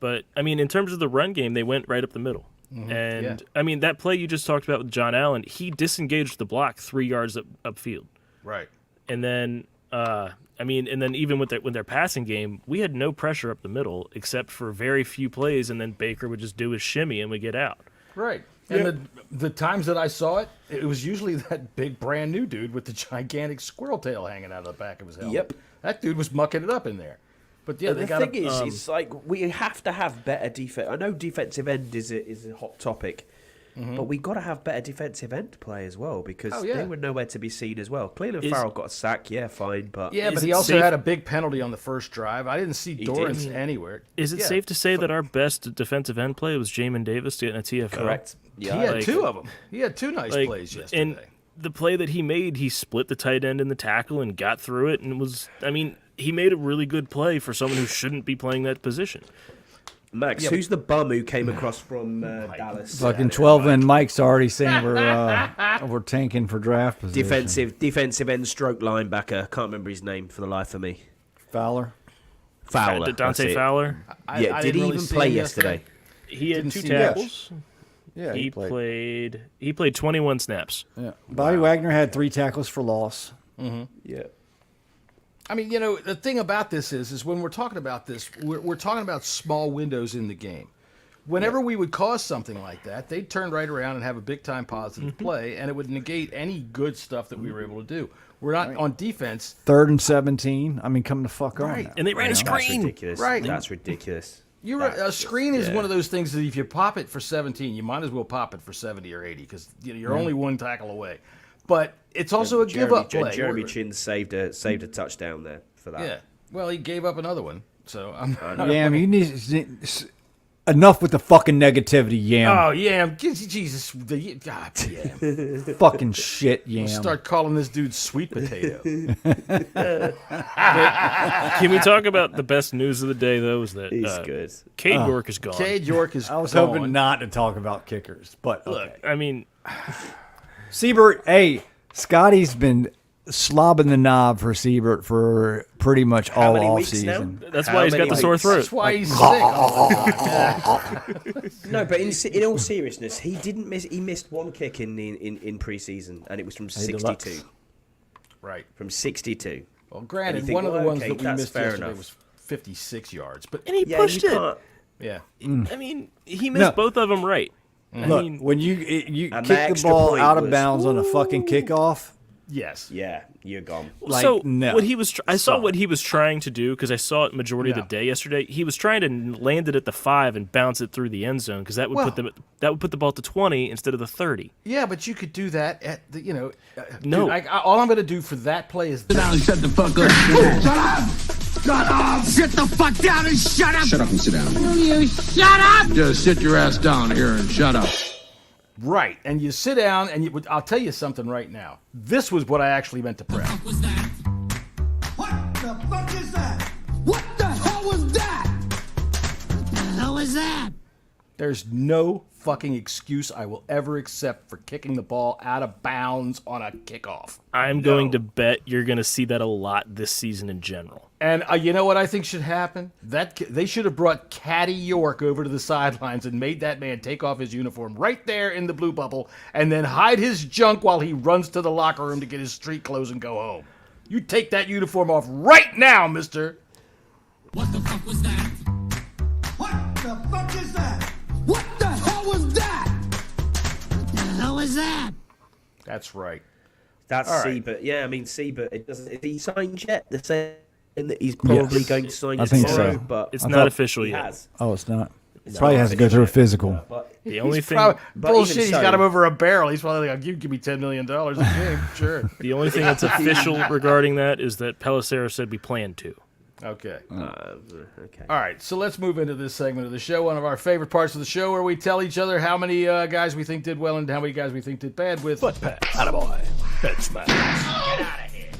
But, I mean, in terms of the run game, they went right up the middle. And, Yeah. I mean, that play you just talked about with John Allen, he disengaged the block 3 yards upfield. Right. And then I mean, and then even with their passing game, we had no pressure up the middle except for very few plays, and then Baker would just do his shimmy and we get out. Right. And the times that I saw it, it was usually that big brand new dude with the gigantic squirrel tail hanging out of the back of his helmet. Yep. That dude was mucking it up in there. But yeah, The thing is, it's like we have to have better defense. I know defensive end is a hot topic, but we got to have better defensive end play as well because they were nowhere to be seen as well. Cleveland Farrell got a sack, fine, but but he also had a big penalty on the first drive. I didn't see Dorrance anywhere. Is it safe to say that our best defensive end play was Jamin Davis getting a TFL? correct. Yeah, He had two of them. He had two nice plays yesterday. And the play that he made, he split the tight end in the tackle and got through it, and he made a really good play for someone who shouldn't be playing that position. Max, who's the bum who came across from Dallas? Fucking 12 and Mike's already saying we're tanking for draft position. Defensive end stroke linebacker. Can't remember his name for the life of me. Fowler. Fowler. Dante that's it. Fowler. I Did he didn't really even see play him yesterday? He had Didn't 2 see tackles. Yeah, He played 21 snaps. Yeah. Bobby Wagner had 3 tackles for loss. Yeah. I mean, the thing about this is when we're talking about this, we're talking about small windows in the game. Whenever we would cause something like that, they'd turn right around and have a big-time positive play, and it would negate any good stuff that we were able to do. We're not on defense. 3rd and 17. I mean, come the fuck on. Now. And they ran a That's screen. ridiculous. Right. That's ridiculous. A screen is one of those things that if you pop it for 17, you might as well pop it for 70 or 80 because you're only one tackle away. But it's also a give-up play. Jeremy Chin saved a touchdown there for that. Yeah. Well, he gave up another one. So Yam, you need enough with the fucking negativity, Yam. Oh, Yam. Jesus. God, Yam. Fucking shit, Yam. Start calling this dude sweet potato. Can we talk about the best news of the day, though? Is that He's good. Cade York is gone. Cade York is I was gone. hoping not to talk about kickers, but Look, okay. I mean, Siebert, hey, Scotty's been slobbing the knob for Siebert for pretty much all many off weeks season. now? that's How why he's got many the sore weeks? throat. That's why he's sick. Oh, my God. No, but in all seriousness, he didn't miss. He missed one kick in preseason, and it was from 62. deluxe. Right. From 62. Well, granted, And you think, one of the well, ones okay, that we that's missed fair yesterday enough. was 56 yards. But And he Yeah, pushed you it. can't. yeah. I mean, he missed both of them right. I Look, mean, when you And kick the the extra ball point out of was- bounds on a fucking kickoff, Yes. Yeah, you're gone. like, so no. what he was, I saw what he was trying to do because I saw it majority of Yeah. the day yesterday. He was trying to land it at the 5 and bounce it through the end zone because that would put the ball to 20 instead of the 30. Yeah, but you could do that at the, No. Dude, all I'm going to do for that play is Down and shut the fuck up. Shut up! Shut up! Sit the fuck down and shut up! Shut up and sit down. You shut up! Just sit your ass down here and shut up. right. And you sit down, and I'll tell you something right now. This was what I actually meant to press. What was that? What the fuck is that? What the hell was that? What the hell was that? There's no fucking excuse I will ever accept for kicking the ball out of bounds on a kickoff. I'm going to bet you're going to see that a lot this season in general. And you know what I think should happen? They should have brought Caddy York over to the sidelines and made that man take off his uniform right there in the blue bubble and then hide his junk while he runs to the locker room to get his street clothes and go home. You take that uniform off right now, mister. What the fuck was that? What the fuck is that? What the hell was that? What the hell was that? That's right. That's All right. Siebert. Yeah, I mean Siebert. It doesn't. Is he signed yet? They're saying that he's probably Yes. going to sign I think tomorrow, so. but It's I not thought- official he yet. has. oh, it's not. Probably has to go through a physical. But The only thing, Bullshit, even he's so- got him over a barrel. He's probably like, you give me $10 million a game. Sure. the only thing that's official regarding that is that Pelissero said we plan to. Okay. okay. All right, so let's move into this segment of the show, one of our favorite parts of the show, where we tell each other how many guys we think did well and how many guys we think did bad with Butt Pat. Attaboy. Head smash. Get out of here.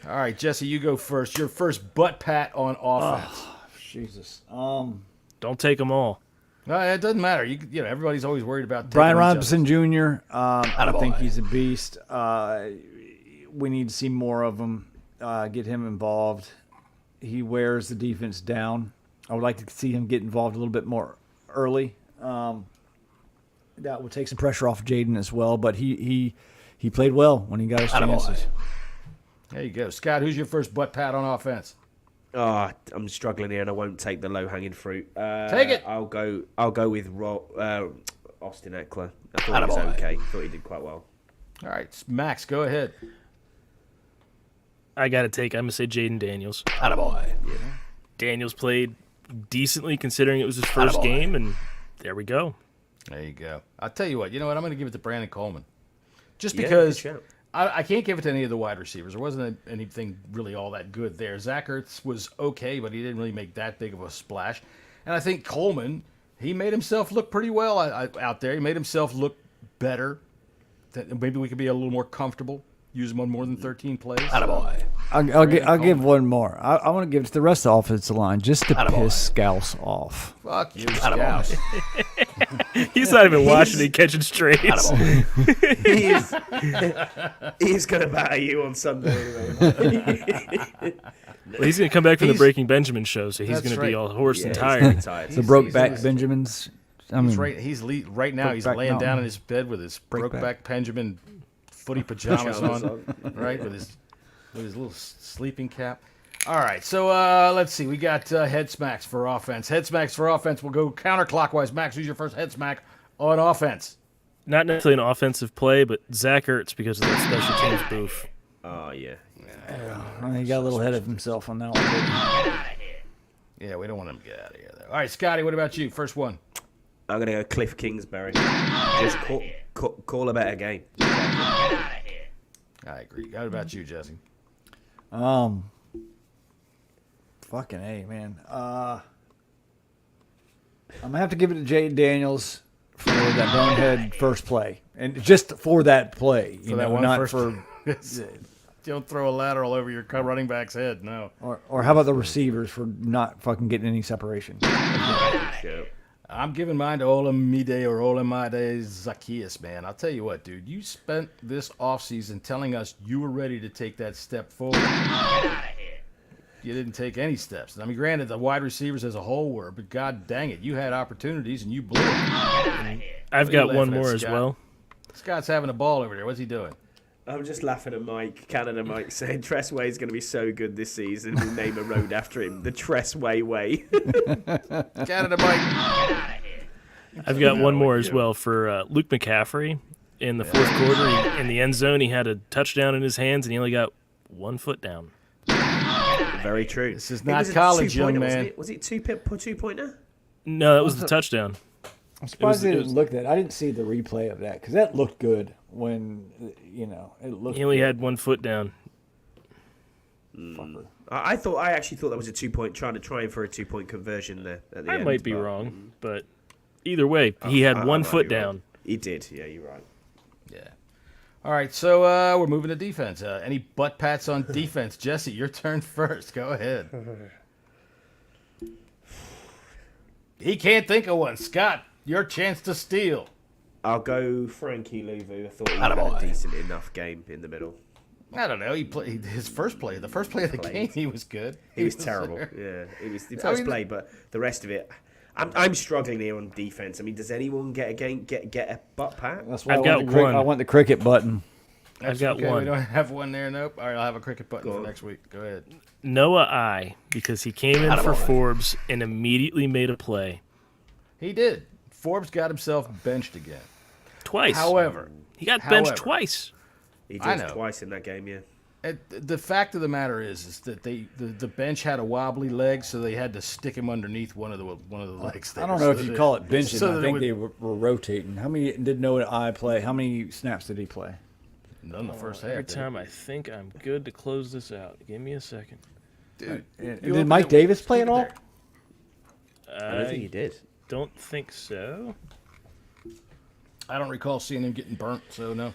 All right, Jesse, you go first. Your first butt pat on offense. Jesus. Don't take them all. No, it doesn't matter. You know, everybody's always worried about taking Brian each Robinson Jr. I think he's a beast. We need to see more of him. Get him involved. He wears the defense down. I would like to see him get involved a little bit more early. That would take some pressure off Jaden as well. But he played well when he got his chances. There you go. Scott, who's your first butt pat on offense? Oh, I'm struggling here, and I won't take the low-hanging fruit. Take it. I'll go with Austin Eckler. I thought he was okay. Thought he did quite well. All right, Max, go ahead. I'm going to say Jaden Daniels. Attaboy. Yeah. Daniels played decently considering it was his first game, and there we go. There you go. I'll tell you what. You know what? I'm going to give it to Brandon Coleman. Just Yeah, because good shout. I can't give it to any of the wide receivers. There wasn't anything really all that good there. Zach Ertz was okay, but he didn't really make that big of a splash. And I think Coleman, he made himself look pretty well out there. He made himself look better. Maybe we could be a little more comfortable. Use him on more than 13 plays. Attaboy. I'll give one more. I want to give it to the rest of the offensive line just to piss Scouse off. Fuck you, Scouse. He's not even watching it, catching strays. He's going to batter you on Sunday. Anyway. Well, he's going to come back from the Breaking Benjamin show, so he's going to be all hoarse and tired. The Brokeback Benjamins. Right now he's laying down in his bed with his Brokeback Benjamin footy pajamas on, right, with his little sleeping cap. All right, so let's see. We got head smacks for offense. Head smacks for offense. We'll go counterclockwise. Max, who's your first head smack on offense? Not necessarily an offensive play, but Zach Ertz because of that special teams booth. Oh, yeah. He got a little ahead of himself on that one. Yeah, we don't want him to get out of here, though. All right, Scotty, what about you? First one. I'm going to go Cliff Kingsbury. Just call a better game. I agree. What about you, Jesse? Fucking A, man. I'm going to have to give it to Jaden Daniels for that bonehead first play. And just for that play. For that one not first for... Don't throw a lateral over your running back's head, no. Or how about the receivers for not fucking getting any separation? I'm giving mine to Olamide Zacchaeus, man. I'll tell you what, dude. You spent this offseason telling us you were ready to take that step forward. You didn't take any steps. I mean, granted, the wide receivers as a whole were, but god dang it, you had opportunities and you blew them. I've got one more as well. Scott's having a ball over there. What's he doing? I'm just laughing at Mike, Canada Mike, saying Tressway is going to be so good this season. We'll name a road after him, the Tressway Way. Canada Mike. I've got one more as well for Luke McCaffrey. In the fourth quarter, in the end zone, he had a touchdown in his hands, and he only got 1 foot down. Very true. This is not college, young man. Was it two-pointer? No, that was the touchdown. I'm surprised they didn't look that. I didn't see the replay of that because that looked good when, it looked He only good. had 1 foot down. I actually thought that was a 2-point, trying for a 2-point conversion there at the end. I might be wrong, but either way, he had 1 foot down. Right. He did, yeah, you're right. Yeah. All right, so we're moving to defense. Any butt pats on defense? Jesse, your turn first. Go ahead. He can't think of one. Scott, your chance to steal. I'll go Frankie Louvu. I thought he had a decent enough game in the middle. I don't know. He played his first play. The first play of the game, he was good. He was terrible. There. Yeah, it was the first play, but the rest of it, I'm struggling here on defense. I mean, does anyone get a butt pat? That's why I've got one. I want the cricket button. I've got okay, one. We don't have one there. Nope. All right, I'll have a cricket button for next week. Go ahead. Noah I, because he came in for Forbes and immediately made a play. He did. Forbes got himself benched again. Twice. However, he got benched twice. He I did know. twice in that game, yeah. The fact of the matter is that the bench had a wobbly leg, so they had to stick him underneath one of the legs. There. I don't know if you call it benching. so I think they were rotating. How many did Noah I play? How many snaps did he play? None the first half. Every time I think I'm good to close this out. Give me a second. Dude, Did Mike Davis play at all? I don't think he did. Don't think so. I don't recall seeing him getting burnt, so no.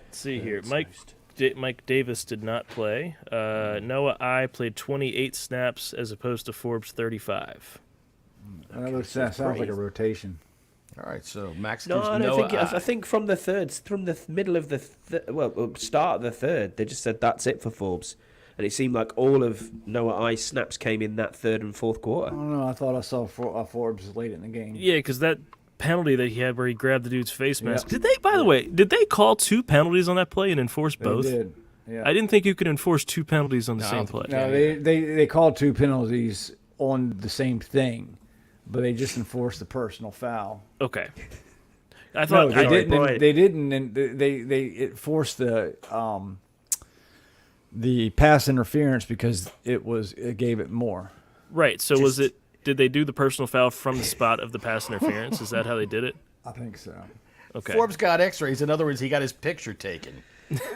Let's see here. Mike Davis did not play. Noah I played 28 snaps as opposed to Forbes 35. That sounds like a rotation. All right, so Max No, gives I don't Noah think. I think from the middle of the start of the third, they just said that's it for Forbes, and it seemed like all of Noah I's snaps came in that third and fourth I quarter. don't know. I thought I saw Forbes late in the game. Yeah, because that penalty that he had where he grabbed the dude's face mask. Yeah. By the way, did they call 2 penalties on that play and enforce both? They did. Yeah. I didn't think you could enforce 2 penalties on the same play. No, they called 2 penalties on the same thing, but they just enforced the personal foul. Okay. I No, thought they I- didn't. Brian. They didn't. And it forced the pass interference because it gave it more. Right. So did they do the personal foul from the spot of the pass interference? Is that how they did it? I think so. Okay. Forbes got X-rays. In other words, he got his picture taken.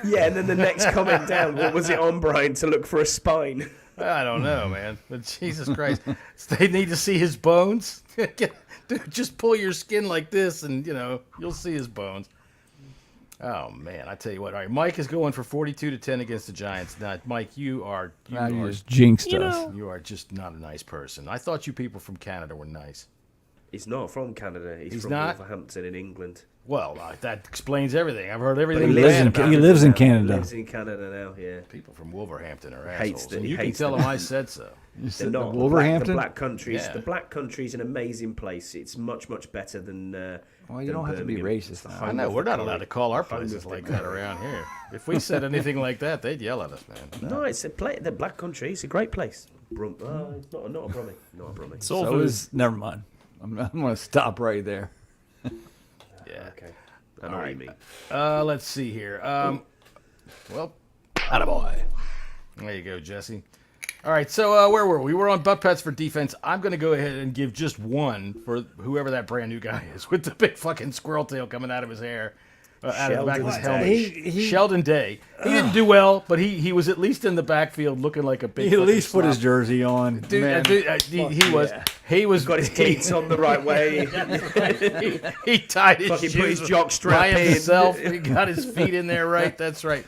Yeah, and then the next comment down, what was it on, Brian, to look for a spine? I don't know, man. But Jesus Christ, they need to see his bones. Dude, just pull your skin like this, and you'll see his bones. Oh man, I tell you what. All right, Mike is going for 42-10 against the Giants. Now, Mike, you just jinxed us. know. you are just not a nice person. I thought you people from Canada were nice. He's not from Canada. He's from not? Wolverhampton in England. Well, that explains everything. I've heard everything. He bad lives in about he it. lives in He Canada. lives in Canada now, yeah. People from Wolverhampton are Hates assholes. the- And he you can hates tell the- them I said so. You They're said not. Wolverhampton. The Black Country's Yeah. the Black Country's an amazing place. It's much, much better than. Well, you than don't have to be Birmingham. racist It's the now. I home know of we're the not curry. allowed to call our Home places of like the that curry. around here. If we said anything like that, they'd yell at us, man. No, it's the Black Country. It's a great place. It's not a Brummie. Not a Brummie. Soul So food. never mind. I'm going to stop right there. Yeah. Okay. I know what you mean. Let's see here. Well, attaboy. There you go, Jesse. All right, so where were we? We were on butt pets for defense. I'm going to go ahead and give just one for whoever that brand new guy is with the big fucking squirrel tail coming out of his hair, out of the back of his Sheldon helmet. Day. Sheldon Day. He didn't do well, but he was at least in the backfied looking like a big. He at fucking least put his slop. jersey on. Dude, Man. he was Got his cleats on the right way. he tied his Fucking shoes put his jock by strap in. himself. He got his feet in there right. That's right.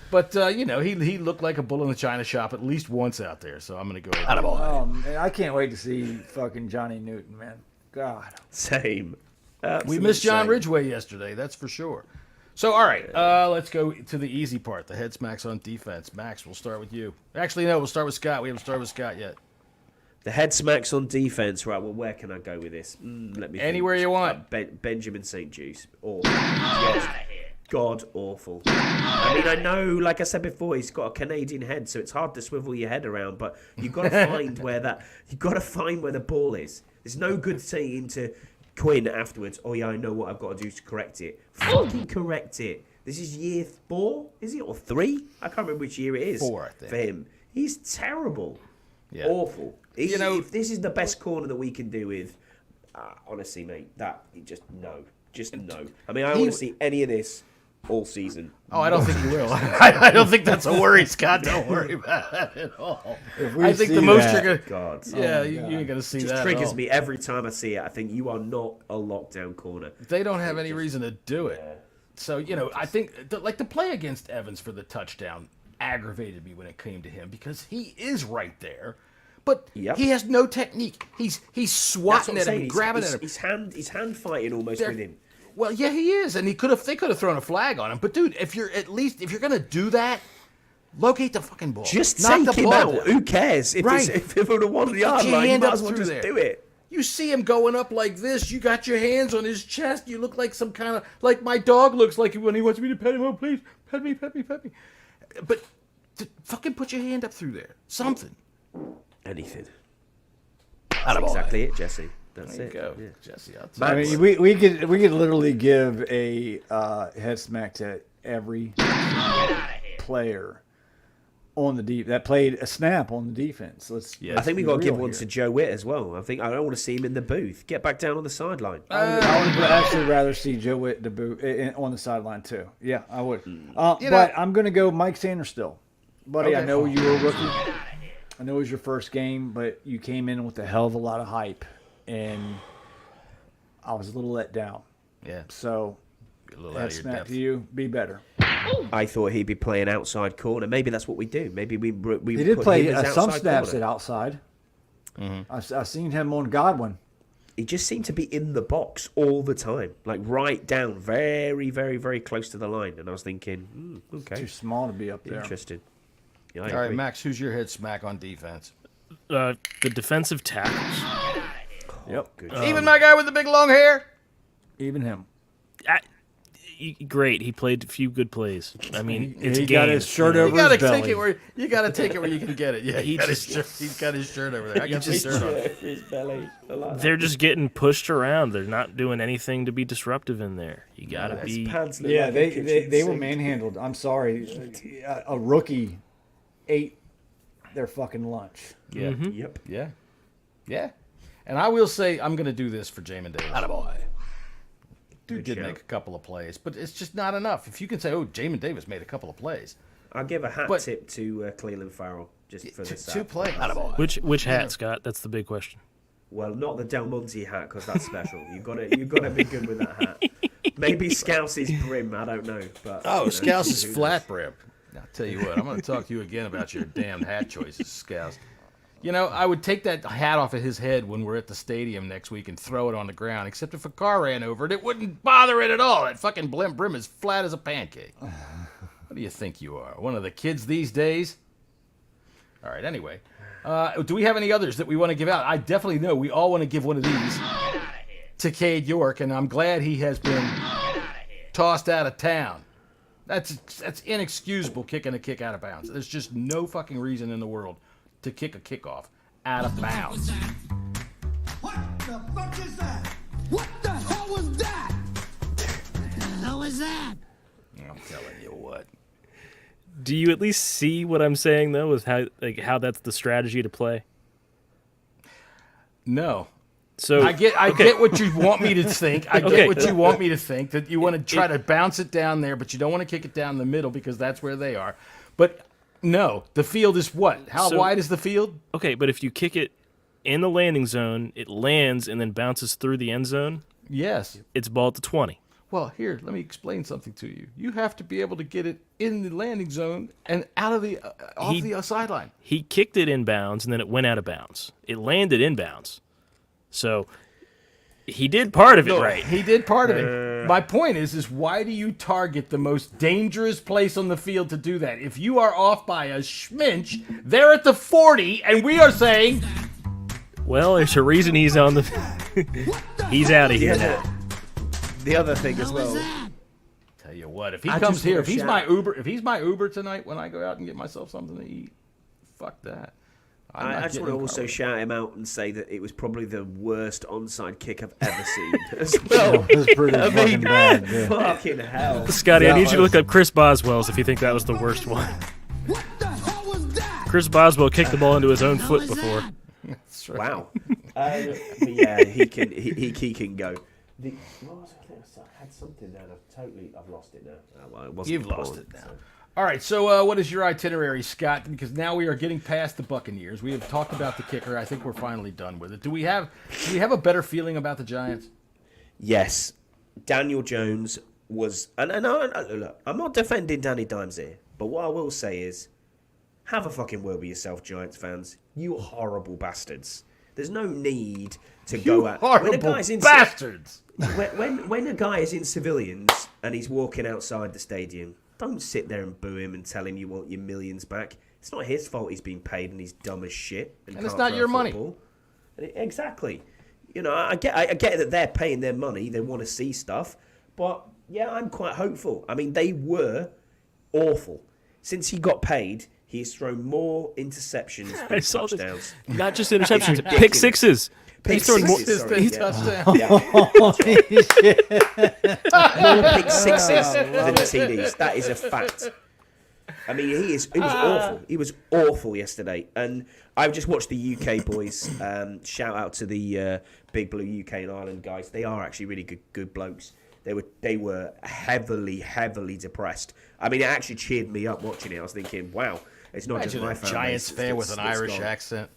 But he looked like a bull in the china shop at least once out there. So I'm gonna go. Oh, man, I can't wait to see fucking Johnny Newton, man. God. Same. We Absolute missed John same. Ridgway yesterday. That's for sure. So all right, let's go to the easy part. The head smacks on defense. Max, we'll start with you. Actually, no, we'll start with Scott. We haven't started with Scott yet. The head smacks on defense. Right. Well, where can I go with this? Let me think. Anywhere you want. Benjamin St. Juice. Or just god awful. I mean, I know, like I said before, he's got a Canadian head, so it's hard to swivel your head around. But you've got to find where the ball is. There's no good saying to Quinn afterwards, oh yeah, I know what I've got to do to correct it. Fucking correct it. This is year 4, is it? Or 3? I can't remember which year it is. 4, I think. For him. He's terrible. Yeah. Awful. If this is the best corner that we can do with, honestly, mate, just no. I mean, I want to see any of this all season. Oh, I don't think you will. I don't think that's a worry, Scott. Don't worry about that at all. I think see the most that- you're gonna. God. Yeah, you ain't gonna see It just that. triggers at all. me every time I see it. I think you are not a lockdown corner. They don't have any reason to do it. So, I think, the play against Evans for the touchdown aggravated me when it came to him because he is right there, but Yep. he has no technique. He's That's swatting what I'm at him, saying. grabbing at him. He's hand fighting almost with him. Well, yeah, he is, and they could have thrown a flag on him. But, dude, if you're going to do that, locate the fucking ball. Just Knock take the him ball out. down. Who cares? Right. If it were a 1 yard Put your line, you hand might up as well through just there. do it. You see him going up like this. You got your hands on his chest. You look like some kind of like my dog looks like when he wants me to pet him. Oh, please, pet me. But fucking put your hand up through there. Something. Anything. That's exactly it, Jesse. That's There you it. go, Yeah. Jesse. I mean, we could literally give a head smack to every player on the deep that played a snap on the defense. Yeah. I think we be got to give real one here. to Joe Witt as well. I don't want to see him in the booth. Get back down on the sideline. I would actually rather see Joe Witt on the sideline too. Yeah, I would. know- But I'm going to go Mike Sanders still, buddy. I Okay. know you were a rookie. I know it was your first game, but you came in with a hell of a lot of hype, and I was a little let down. Yeah. So, Get a little out head of your smack depth. to you. Be better. I thought he'd be playing outside corner. Maybe that's what we do. Maybe we He did put play him as some outside snaps corner. at outside. Mm-hmm. I've seen him on Godwin. He just seemed to be in the box all the time, like right down, very, very, very close to the line. And I was thinking, okay, Too small to be up there. interesting. Yeah, I All right, agree. Max, who's your head smack on defense? The defensive tackles. Yep. Good. Even my guy with the big long hair. Even him. great. He played a few good plays. I mean, it's he got his games, shirt you know? over You gotta his belly. take it where you gotta take it where you can get it. Yeah, he's got his shirt over there. I got his shirt on. His belly. I like that. They're just getting pushed around. They're not doing anything to be disruptive in there. You gotta His be. pants look Yeah, like a they kitchen were sink. manhandled. I'm sorry. A rookie ate their fucking lunch. Yeah, Yep. yeah. And I will say, I'm gonna do this for Jamin Davis. Attaboy. Dude did shout. make a couple of plays, but it's just not enough. If you can say, "Oh, Jamin Davis made a couple of plays," I'll give a hat But- tip to Cleveland Farrell just for this. two plays. Which hat, Scott? That's the big question. Well, not the Del Monte hat because that's special. You've got to be good with that hat. Maybe Scouse's brim. I don't know. But Oh, you know, Scouse is who knows? flat brim. Now, I'll tell you what, I'm going to talk to you again about your damn hat choices, Scouse. You know, I would take that hat off of his head when we're at the stadium next week and throw it on the ground, except if a car ran over it, it wouldn't bother it at all. That fucking brim is flat as a pancake. What do you think you are? One of the kids these days? All right, anyway. Do we have any others that we want to give out? I definitely know we all want to give one of these to Cade York, and I'm glad he has been tossed out of town. That's inexcusable kicking a kick out of bounds. There's just no fucking reason in the world to kick a kickoff out of bounds. What the fuck is that? What the hell was that? The hell was that? I'm telling you what. Do you at least see what I'm saying though? With how that's the strategy to play? No. So I get what you want me to think. I get Okay. what you want me to think, that you want to try to bounce it down there, but you don't want to kick it down the middle because that's where they are. But no, the field is what? How So- wide is the field? Okay, but if you kick it in the landing zone, it lands and then bounces through the end zone. Yes. It's ball at the 20. Well, here, let me explain something to you. You have to be able to get it in the landing zone and out of the off He- the sideline. He kicked it inbounds and then it went out of bounds. It landed inbounds. So he did part of it right. He did part of it. My point is why do you target the most dangerous place on the field to do that? If you are off by a schminch, they're at the 40, and we are saying Well, there's a reason he's on the. He's out of here now. The other thing as well. tell you what, if he I comes just here, wanna if he's shout- my Uber tonight when I go out and get myself something to eat, fuck that. I'm not I just getting want to in also car with shout him out and say that it was probably the worst onside kick I've ever seen as well. It was pretty I fucking mean, bad. Yeah. fucking hell. Scotty, I Yeah, need you to I- look up Chris Boswell's if you think that was the worst one. What the hell was that? Chris Boswell kicked the ball into his own foot before. That's right. Wow. But yeah, he can go. What was I gonna say? I had something there. I've lost it now. Well, it wasn't You've lost important, it now. so. All right, so what is your itinerary, Scott? Because now we are getting past the Buccaneers. We have talked about the kicker. I think we're finally done with it. Do we have a better feeling about the Giants? Yes, Daniel Jones was, and look, I'm not defending Danny Dimes here, but what I will say is, have a fucking word with yourself, Giants fans. You horrible bastards. There's no need to go at Horrible bastards. when a guy is in civilians and he's walking outside the stadium, don't sit there and boo him and tell him you want your millions back. It's not his fault he's being paid and he's dumb as shit. And it's can't not throw your a money. football. Exactly. You know, I get that they're paying their money. They want to see stuff. But, yeah, I'm quite hopeful. I mean, they were awful. Since he got paid, he's thrown more interceptions I than saw this. touchdowns. Not just interceptions, ridiculous. pick sixes. Pick He's thrown more. sixes, sorry, yeah. touchdown. Yeah. More pick sixes than TDs. That is a fact. I mean, he was awful. He was awful yesterday. And I've just watched the UK boys. Shout out to the Big Blue UK and Ireland guys. They are actually really good blokes. They were heavily depressed. I mean, it actually cheered me up watching it. I was thinking, wow, it's not Imagine just my a fan Giants base fan with an that's Irish gone. accent.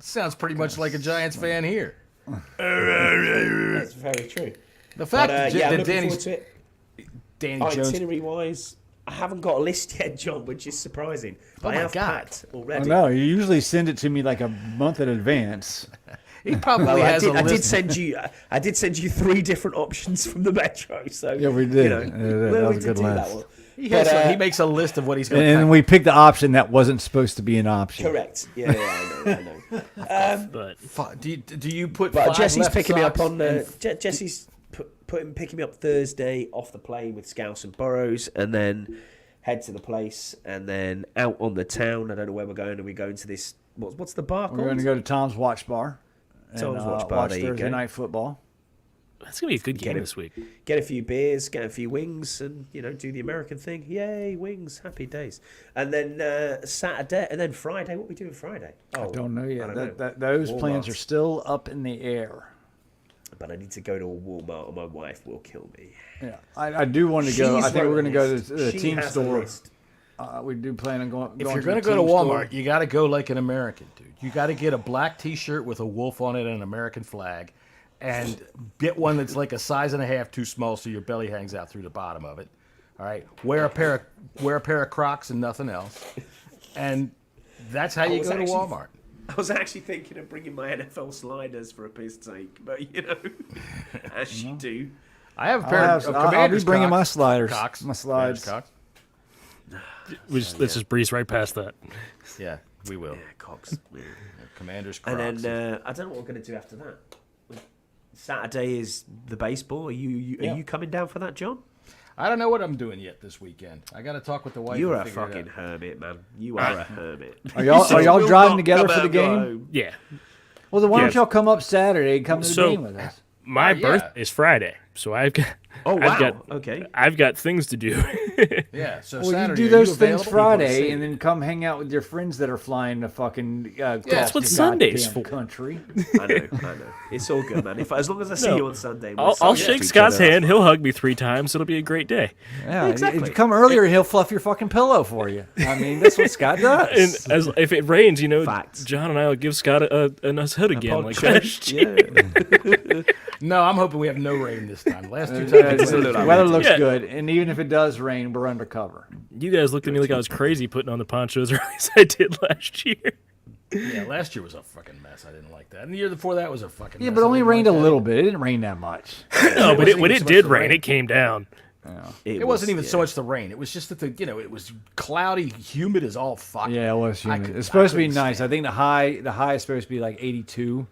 Sounds pretty much like a Giants fan here. That's very true. The fact But yeah, I'm that looking forward Danny to it. Jones. Itinerary wise, I haven't got a list yet, John, which is surprising. But I my have God. packed I already. know. You usually send it to me like a month in advance. He probably Well, has a I did list. send you 3 different options from the Metro. So Yeah, we did. You know, Yeah, well, that we was a did good do that list. one. He makes a list of what he's going And to then we picked the option that wasn't supposed to be an option. Correct. Yeah, I know. But Do you put? But five Jesse's left picking me up socks on and Jesse's picking me up Thursday off the plane with Scouse and Burrows, and then head to the place, and then out on the town. I don't know where we're going. Are we going to this? What's the bar called? We're going to go to Tom's Watch Bar. Tom's Watch Bar. Watch There you Thursday go. night football. that's gonna be a good game Get it. this week. Get a few beers, get a few wings, and do the American thing. Yay, wings, happy days. And then Saturday, and then Friday. What are we doing Friday? Oh, I don't know yet. I don't know. Those plans Walmart. are still up in the air. But I need to go to a Walmart, or my wife will kill me. Yeah, I do want to go. I think we're going to go to the She team has a store. list. We do plan on going. If you're going going to go to the team Walmart, store. you got to go like an American, dude. You got to get a black T-shirt with a wolf on it and an American flag, and get one that's like a size and a half too small, so your belly hangs out through the bottom of it. All right, wear a pair of Crocs and nothing else, and that's how you was go to actually- Walmart. I was actually thinking of bringing my NFL sliders for a piss take, but as you do. I have a pair of I'll be Commanders bringing my Crocs. sliders, Cox. my slides. Commanders Let's just breeze right past that. Cox. Yeah, we will. Yeah, Cox. Yeah. Commanders Crocs. And then I don't know what we're going to do after that. Saturday is the baseball. Are you coming down for that, John? I don't know what I'm doing yet this weekend. I got to talk with the wife. You're and a figure it fucking out. hermit, man. You are a hermit. Are y'all Will driving not together come for the out, go game? home. Yeah, Well, then why don't Yeah. y'all come up Saturday and come to the So- game with us? my yeah. birthday is Friday, so I've got. Oh, wow. I've got, Okay. I've got things to do. Yeah, so Well, Saturday, you are do those available? things Friday People and then come hang out with your friends that are flying to fucking That's what Sunday's for. country. I know. It's all good, man. As long as I see No. you on Sunday, we'll I'll talk shake to each Scott's other. hand. He'll hug me 3 times. It'll be a great day. Yeah, Exactly. If you come earlier, he'll fluff your fucking pillow for you. I mean, that's what Scott does. And if it rains, Facts. John and I will give Scott a nice hood again, like Podcast. last year. No, I'm hoping we have no rain this time. Last 2 The times. weather looks Yeah. good, and even if it does rain, we're undercover. You guys looked at me like I was crazy putting on the ponchos early as I did last year. Yeah, last year was a fucking mess. I didn't like that. And the year before that was a fucking mess. Yeah, but it I only didn't rained like a that. little bit. It didn't rain that much. No, but when even it so did much rain, rain. it came down. It wasn't even so much the rain. It was just that it was cloudy, humid as all fuck. Yeah, it was humid. could- It's supposed to be couldn't nice. stand I think the high is supposed to be like 82.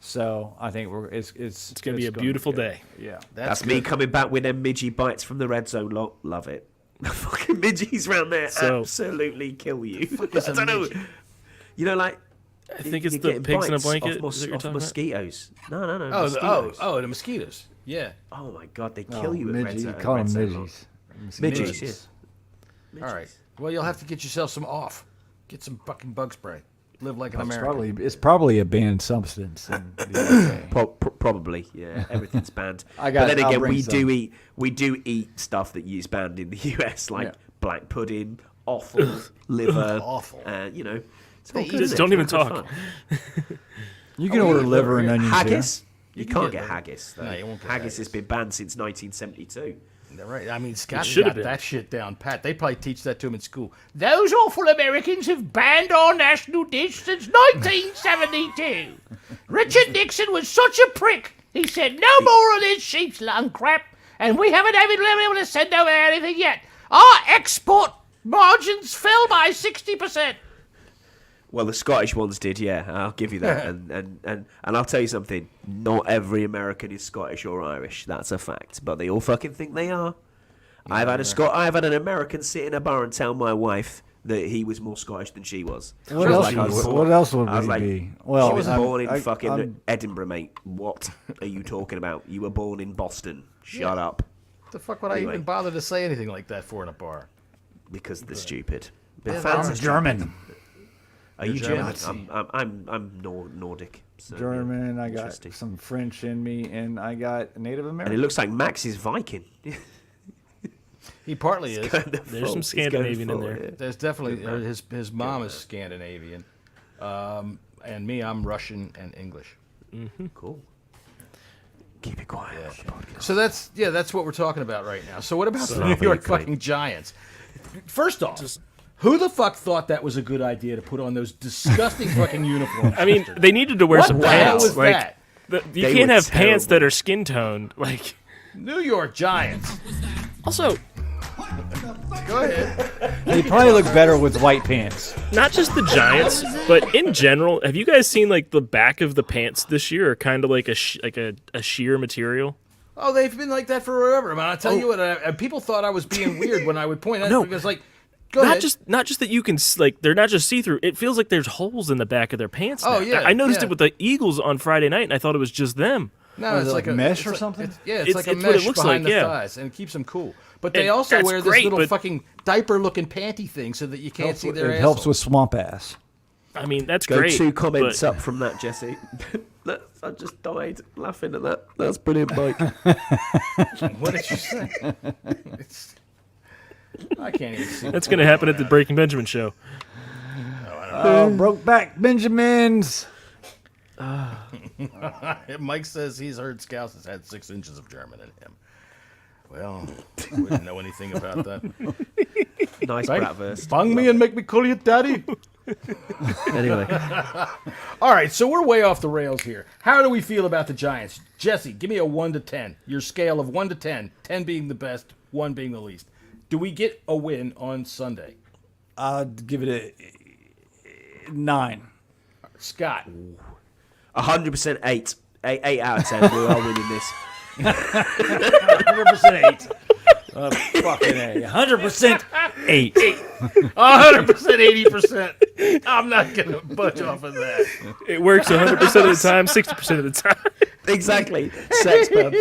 So I think it's Gonna be a beautiful good. day. Yeah. That's me coming back with them midgie bites from the red zone lot. Love it. The fucking midgies round there So- absolutely kill you. is I a don't know. midgie? You know, like I think it's you're the getting pigs in a bites blanket. off, Is that what you're off talking about? mosquitoes. No. Oh, mosquitoes. the mosquitoes. Yeah. Oh my god, they Oh, kill you at red midgie, zone. you call red them zone lot. midgies. Midgies, yeah. All right. Well, you'll have to get yourself some off. Get some fucking bug spray. Live like an American. It's probably a banned substance in the UK. Probably, yeah. Everything's banned. I got but then it. I'll again, bring we do eat stuff that is banned in the US, like Yeah. black pudding, offal, liver, Awful. It's all good, Just don't even it's all talk. fun. You can order liver and onions Haggis? You can can't get get liver. haggis. Though. No, you won't get haggis has been banned since 1972. Right. I mean, Scott should got have been. that shit down pat. They probably teach that to him in school. Those awful Americans have banned our national dish since 1972. Richard Nixon was such a prick. He said, no more of this sheep's lung crap, and we haven't even been able to send over anything yet. Our export margins fell by 60%. Well, the Scottish ones did, yeah. I'll give you that. and I'll tell you something. Not every American is Scottish or Irish. That's a fact. But they all fucking think they are. I've had an American sit in a bar and tell my wife that he was more Scottish than she was. What She was else? like, I was born- What else would I was we like, be? Well, she was born in fucking I'm- Edinburgh, mate. What are you talking about? You were born in Boston. Shut up. What the fuck would I Anyway. even bother to say anything like that for in a bar? Because they're stupid. But Yeah, fans I'm are German. stupid. Are you German. German? I'm Nordic. So, yeah, German. I got interesting. some French in me, and I got Native And American. it looks like Max is Viking. He partly is. There's some Scandinavian in there. There's definitely his mom is Scandinavian, and me, I'm Russian and English. Cool. Keep it quiet. on the podcast. So that's what we're talking about right now. So what about the New Slavic York Ukraine. fucking Giants? First off, who the fuck thought that was a good idea to put on those disgusting fucking uniforms? I mean, they needed to wear what some the hell pants. was Like, that? you They can't were have pants terrible. that are skin toned. Like, New York Giants. also, Go ahead. They probably look better with white pants. Not just the Giants, but in general. Have you guys seen like the back of the pants this year are kind of like a sheer material? Oh, they've been like that forever. I mean, I'll tell you what. People thought I was being weird when I would point out. No. Because like, go ahead. Not just that you can like they're not just see through. It feels like there's holes in the back of their pants. Oh, now. yeah, I noticed yeah. it with the Eagles on Friday night, and I thought it was just them. No, it's like like a mesh it's or like- something? It's It's like a what it mesh looks behind like, the yeah. thighs, and it keeps them cool. But they And also that's wear this great, little but- fucking diaper-looking panty thing so that you can't see their It asshole. helps with swamp ass. I mean, that's Go great. 2 comments but up from that, Jesse. I just died laughing at that. That's brilliant, Mike. What did you say? I can't even see. That's going to happen at the Breaking Benjamin show. Brokeback Benjamins. Mike says he's heard Scouts has had 6 inches of German in him. Well, I wouldn't know anything about that. Nice bratwurst. Bang me and make me call you daddy. Anyway, All right, so we're way off the rails here. How do we feel about the Giants? Jesse, give me a 1 to 10. Your scale of 1 to 10. 10 being the best, 1 being the least. Do we get a win on Sunday? I'd give it a 9. Scott, 100% 8. 8 out of 10. We are winning this. 100% 8. Fucking A. 100% 8. 100%, 80%. I'm not going to budge off of that. It works 100% of the time, 60% of the time. Exactly. Sex Panther.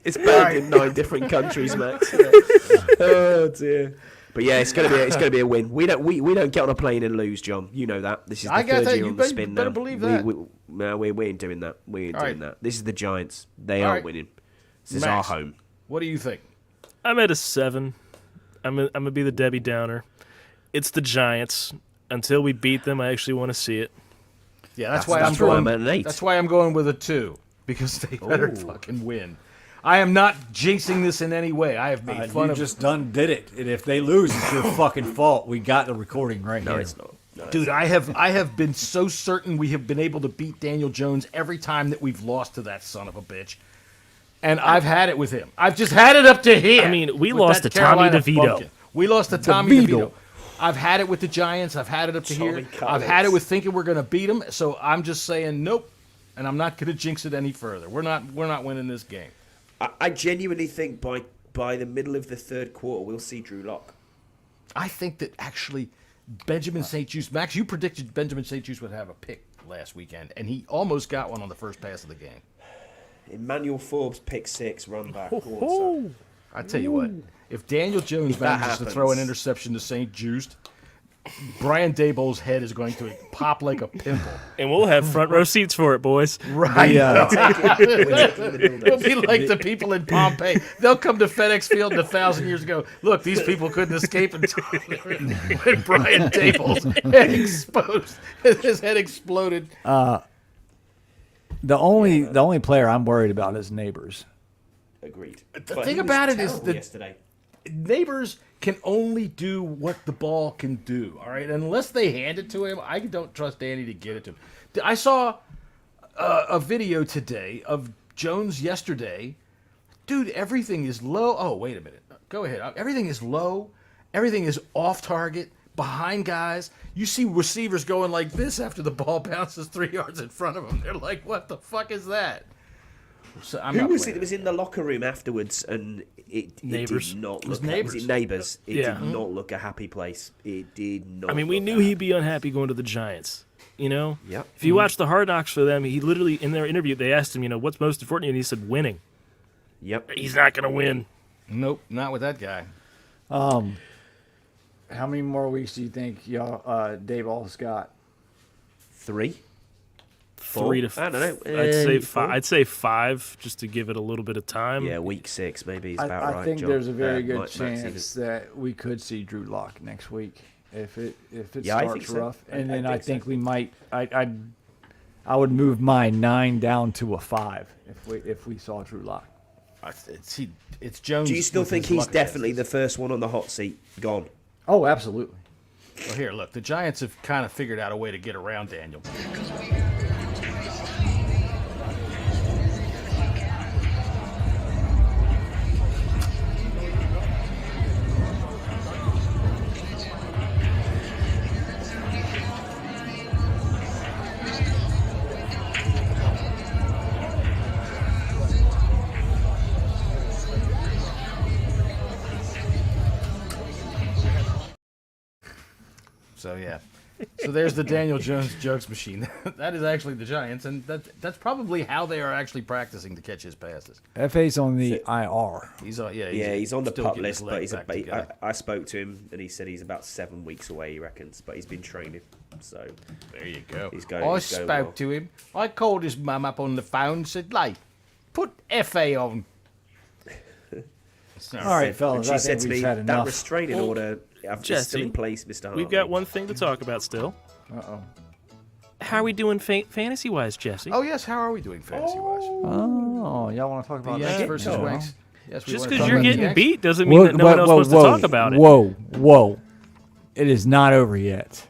It's banned in 9 different countries, Max. Oh dear. But yeah, it's gonna be a win. We don't get on a plane and lose, John. You know that. This is the I got third that. year You on the spin better now. believe that. We ain't doing that. We ain't All doing right. that. This is the Giants. They All are right. winning. This is our Max. home. What do you think? I'm at a 7. I'm gonna be the Debbie Downer. It's the Giants. Until we beat them, I actually want to see it. Yeah, That's why I'm at an 8. That's why I'm going with a 2 because they better fucking win. I am not jinxing this in any way. I have made fun You of just done did it. And if they lose, it's your fucking fault. We got the recording right No, here. it's not. No, Dude, I have been so certain we have been able to beat Daniel Jones every time that we've lost to that son of a bitch. And I've had it with him. I've just had it up to here. I mean, we with lost that to Tommy Carolina DeVito. bumpkin. We lost to Tommy DeVito. DeVito. I've had it with the Giants. I've had it up to Tommy here. I've Collins. had it with thinking we're going to beat them. So I'm just saying nope, and I'm not going to jinx it any further. We're not winning this game. I genuinely think by the middle of the third quarter we'll see Drew Lock. I think that actually Benjamin St. Juste, Max, you predicted Benjamin St. Juste would have a pick last weekend, and he almost got one on the first pass of the game. Emmanuel Forbes pick 6 run back. Go on, son. I tell you what, if Daniel Jones If that manages to throw an happens. interception to St. Juste, Brian Daboll's head is going to pop like a pimple. And we'll have front row seats for it, boys. Right. Yeah. It'll be like the people in Pompeii. They'll come to FedEx Field 1,000 years ago. Look, these people couldn't escape until when Brian Daboll's head exposed. His head exploded. The only player I'm worried about is Neighbors. Agreed. The But thing he was about it is terrible that yesterday. Neighbors can only do what the ball can do. All right, unless they hand it to him, I don't trust Danny to get it to him. I saw a video today of Jones yesterday. Dude, everything is low. Oh, wait a minute. Go ahead. Everything is low. Everything is off target, behind guys. You see receivers going like this after the ball bounces 3 yards in front of them. They're like, what the fuck is that? So I'm Who not was it playing that was in the locker room afterwards and it Neighbours. did not It was look Neighbours. Was it Neighbours? It Yeah. did not look a happy place. It did not. I mean, we look knew happy. he'd be unhappy going to the Giants. You know? Yep. If you watch the Hard Knocks for them, he literally, in their interview, they asked him, you know, what's most important? And he said, winning. Yep. He's not going to win. Nope, not with that guy. How many more weeks do you think y'all Dave All's got? 3. 3 to I don't know. I'd say 4. five. I'd say 5, just to give it a little bit of time. Yeah, week 6 maybe is about right. I think John. there's a very good Max chance that we could see Drew Lock next week if it Yeah, I starts think so. rough. I And then think I so. think we might. I would move my 9 down to a 5 if we saw Drew Lock. It's Jones. Do you still with think his he's luck definitely against the first one on the hot seat? Gone. Oh, absolutely. us. Well, here, look, the Giants have kind of figured out a way to get around Daniel. So yeah. So there's the Daniel Jones jokes machine. That is actually the Giants, and that's probably how they are actually practicing to catch his passes. FA's on the IR. He's on, he's on the still pup getting his list, but leg back together. I spoke to him and he said he's about 7 weeks away. He reckons, but he's been training, so There you go. He's going. I he's going spoke well. to him. I called his mum up on the phone and said, "Like, put FA on." All right, fellas. And I she said think to me, we've had "That enough. restraining order is Jesse, still in place, Mr. Harvey." We've got one thing to talk about still. Uh-oh. How are we doing fantasy-wise, Jesse? Oh yes, how are we doing fantasy-wise? Oh, y'all want to talk The about Yanks that? versus No. Wanks. Yes, we Just wanna because talk you're about the getting Yanks. beat doesn't mean that no one else wants to talk about it. Whoa. It is not over yet.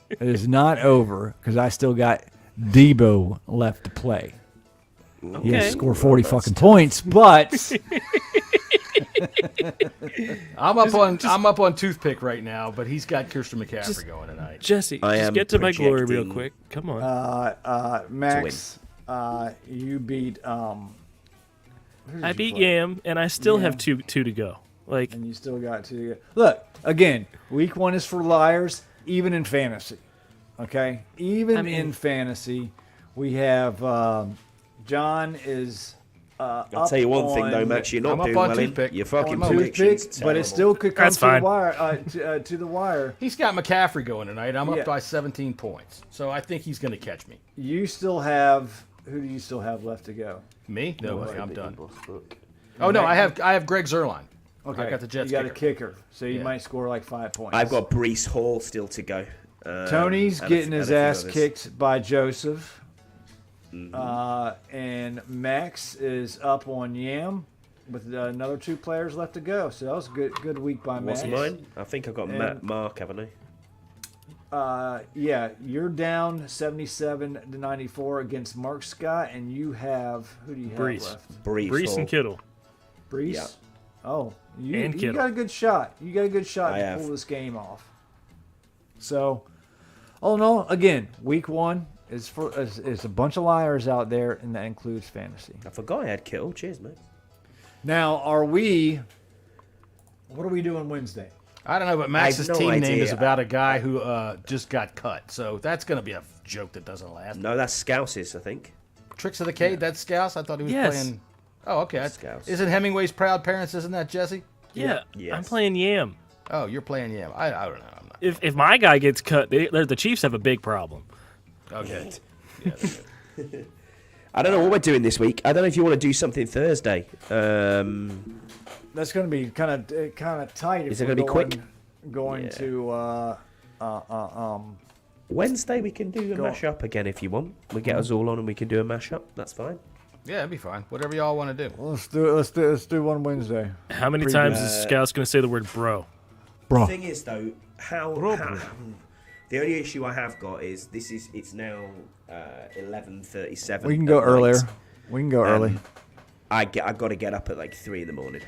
It is not over because I still got Debo left to play. He has to score 40 fucking points, but I'm up on toothpick right now, but he's got Christian McCaffrey going tonight. Jesse, I just am get to my glory real projecting- quick. Come on. Max, you beat. Who did I you beat play? Yam, and I still have Yam. two to go. Like, And you still got two. Look, again, week 1 is for liars, even in fantasy. Okay? Even in fantasy, we have John is. I'll tell you one thing though, Max, you're I'm not up doing on well in toothpick. your fucking I'm on predictions. Toothpick, but it still could come That's to the fine. wire. To the wire. He's got McCaffrey going tonight. I'm Yeah. up by 17 points, so I think he's going to catch me. You still have. Who do you still have left to go? Me? No, I'm done. Oh no, I have Greg Zuerlein. Okay, I got the Jets You got a kicker. kicker, so you Yeah. might score like 5 points. I've got Brees Hall still to go. Tony's and getting a his few ass others. kicked by Joseph. And Max is up on Yam with another 2 players left to go. So that was a good week by Max. What's mine? I think I got And- Mark, haven't I? Yeah, you're down 77-94 against Mark Scott, and you have who do you have Brees. left? Brees Hall. and Kittle. Brees. Yeah. Oh, you And Kittle. got a good shot. You got a good shot I to have. pull this game off. So, all in all, again, week 1 is a bunch of liars out there, and that includes fantasy. I forgot I had Kittle. Cheers, mate. Now, what are we doing Wednesday? I don't know, but Max's no team name idea. is about a guy who just got cut, so that's going to be a joke that doesn't last. No, that's Scouses, I think. Tricks of the Cade, that's Scouse? I thought he was Yes. playing... Oh, okay. Scouse. Isn't Hemingway's Proud Parents, isn't that Jesse? Yeah, Yes. I'm playing Yam. Oh, you're playing Yam. I don't know. I'm not. If my guy gets cut, the Chiefs have a big problem. Okay. I don't know what we're doing this week. I don't know if you want to do something Thursday. That's going to be kind of tight. Is if it we're gonna be quick? Going Yeah. to Wednesday we can do a Go on. mashup again if you want. We get us all on and we can do a mashup. That's fine. Yeah, it'd be fine. Whatever y'all want to do. let's do one Wednesday. How many times is Scout's going to say the word bro? Bro. The thing is though, how the only issue I have got is it's now 11:37. We can go at night. earlier. We can go early. I got to get up at like 3 a.m.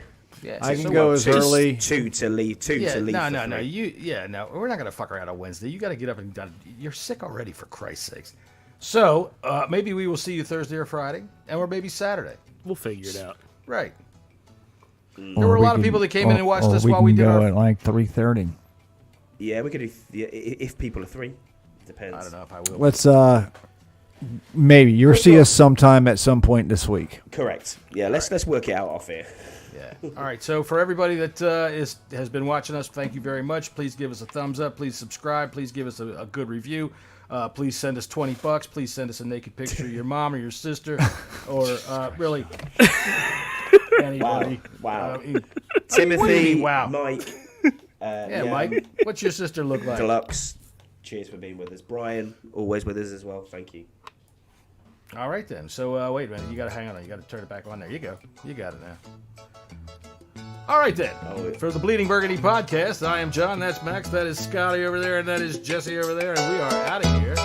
Yeah, I so can go what? as early. Two to leave. Yeah, to leave. no, for no, no. 3. No. We're not gonna fuck around on Wednesday. You got to get up and done. You're sick already, for Christ's sakes. So maybe we will see you Thursday or Friday, or maybe Saturday. We'll figure it out. Right. There were a lot of people that came in and watched us while we did go our. at like 3:30. Yeah, we could do if people are 3. Depends. I don't know if I will. Let's maybe you'll see us sometime at some point this week. Correct. Yeah, let's work it out off here. Yeah. All right. So for everybody that has been watching us, thank you very much. Please give us a thumbs up. Please subscribe. Please give us a good review. Please send us $20. Please send us a naked picture of your mom or your sister, or really anybody. Wow. what do you Timothy, mean, wow? Mike, Yeah, Mike. What's your sister look like? Deluxe. Cheers for being with us. Brian, always with us as well. Thank you. All right then. So wait a minute. You got to hang on. You got to turn it back on. There you go. You got it now. All right then. For the Bleeding Burgundy podcast, I am John. That's Max. That is Scotty over there, and that is Jesse over there, and we are out of here.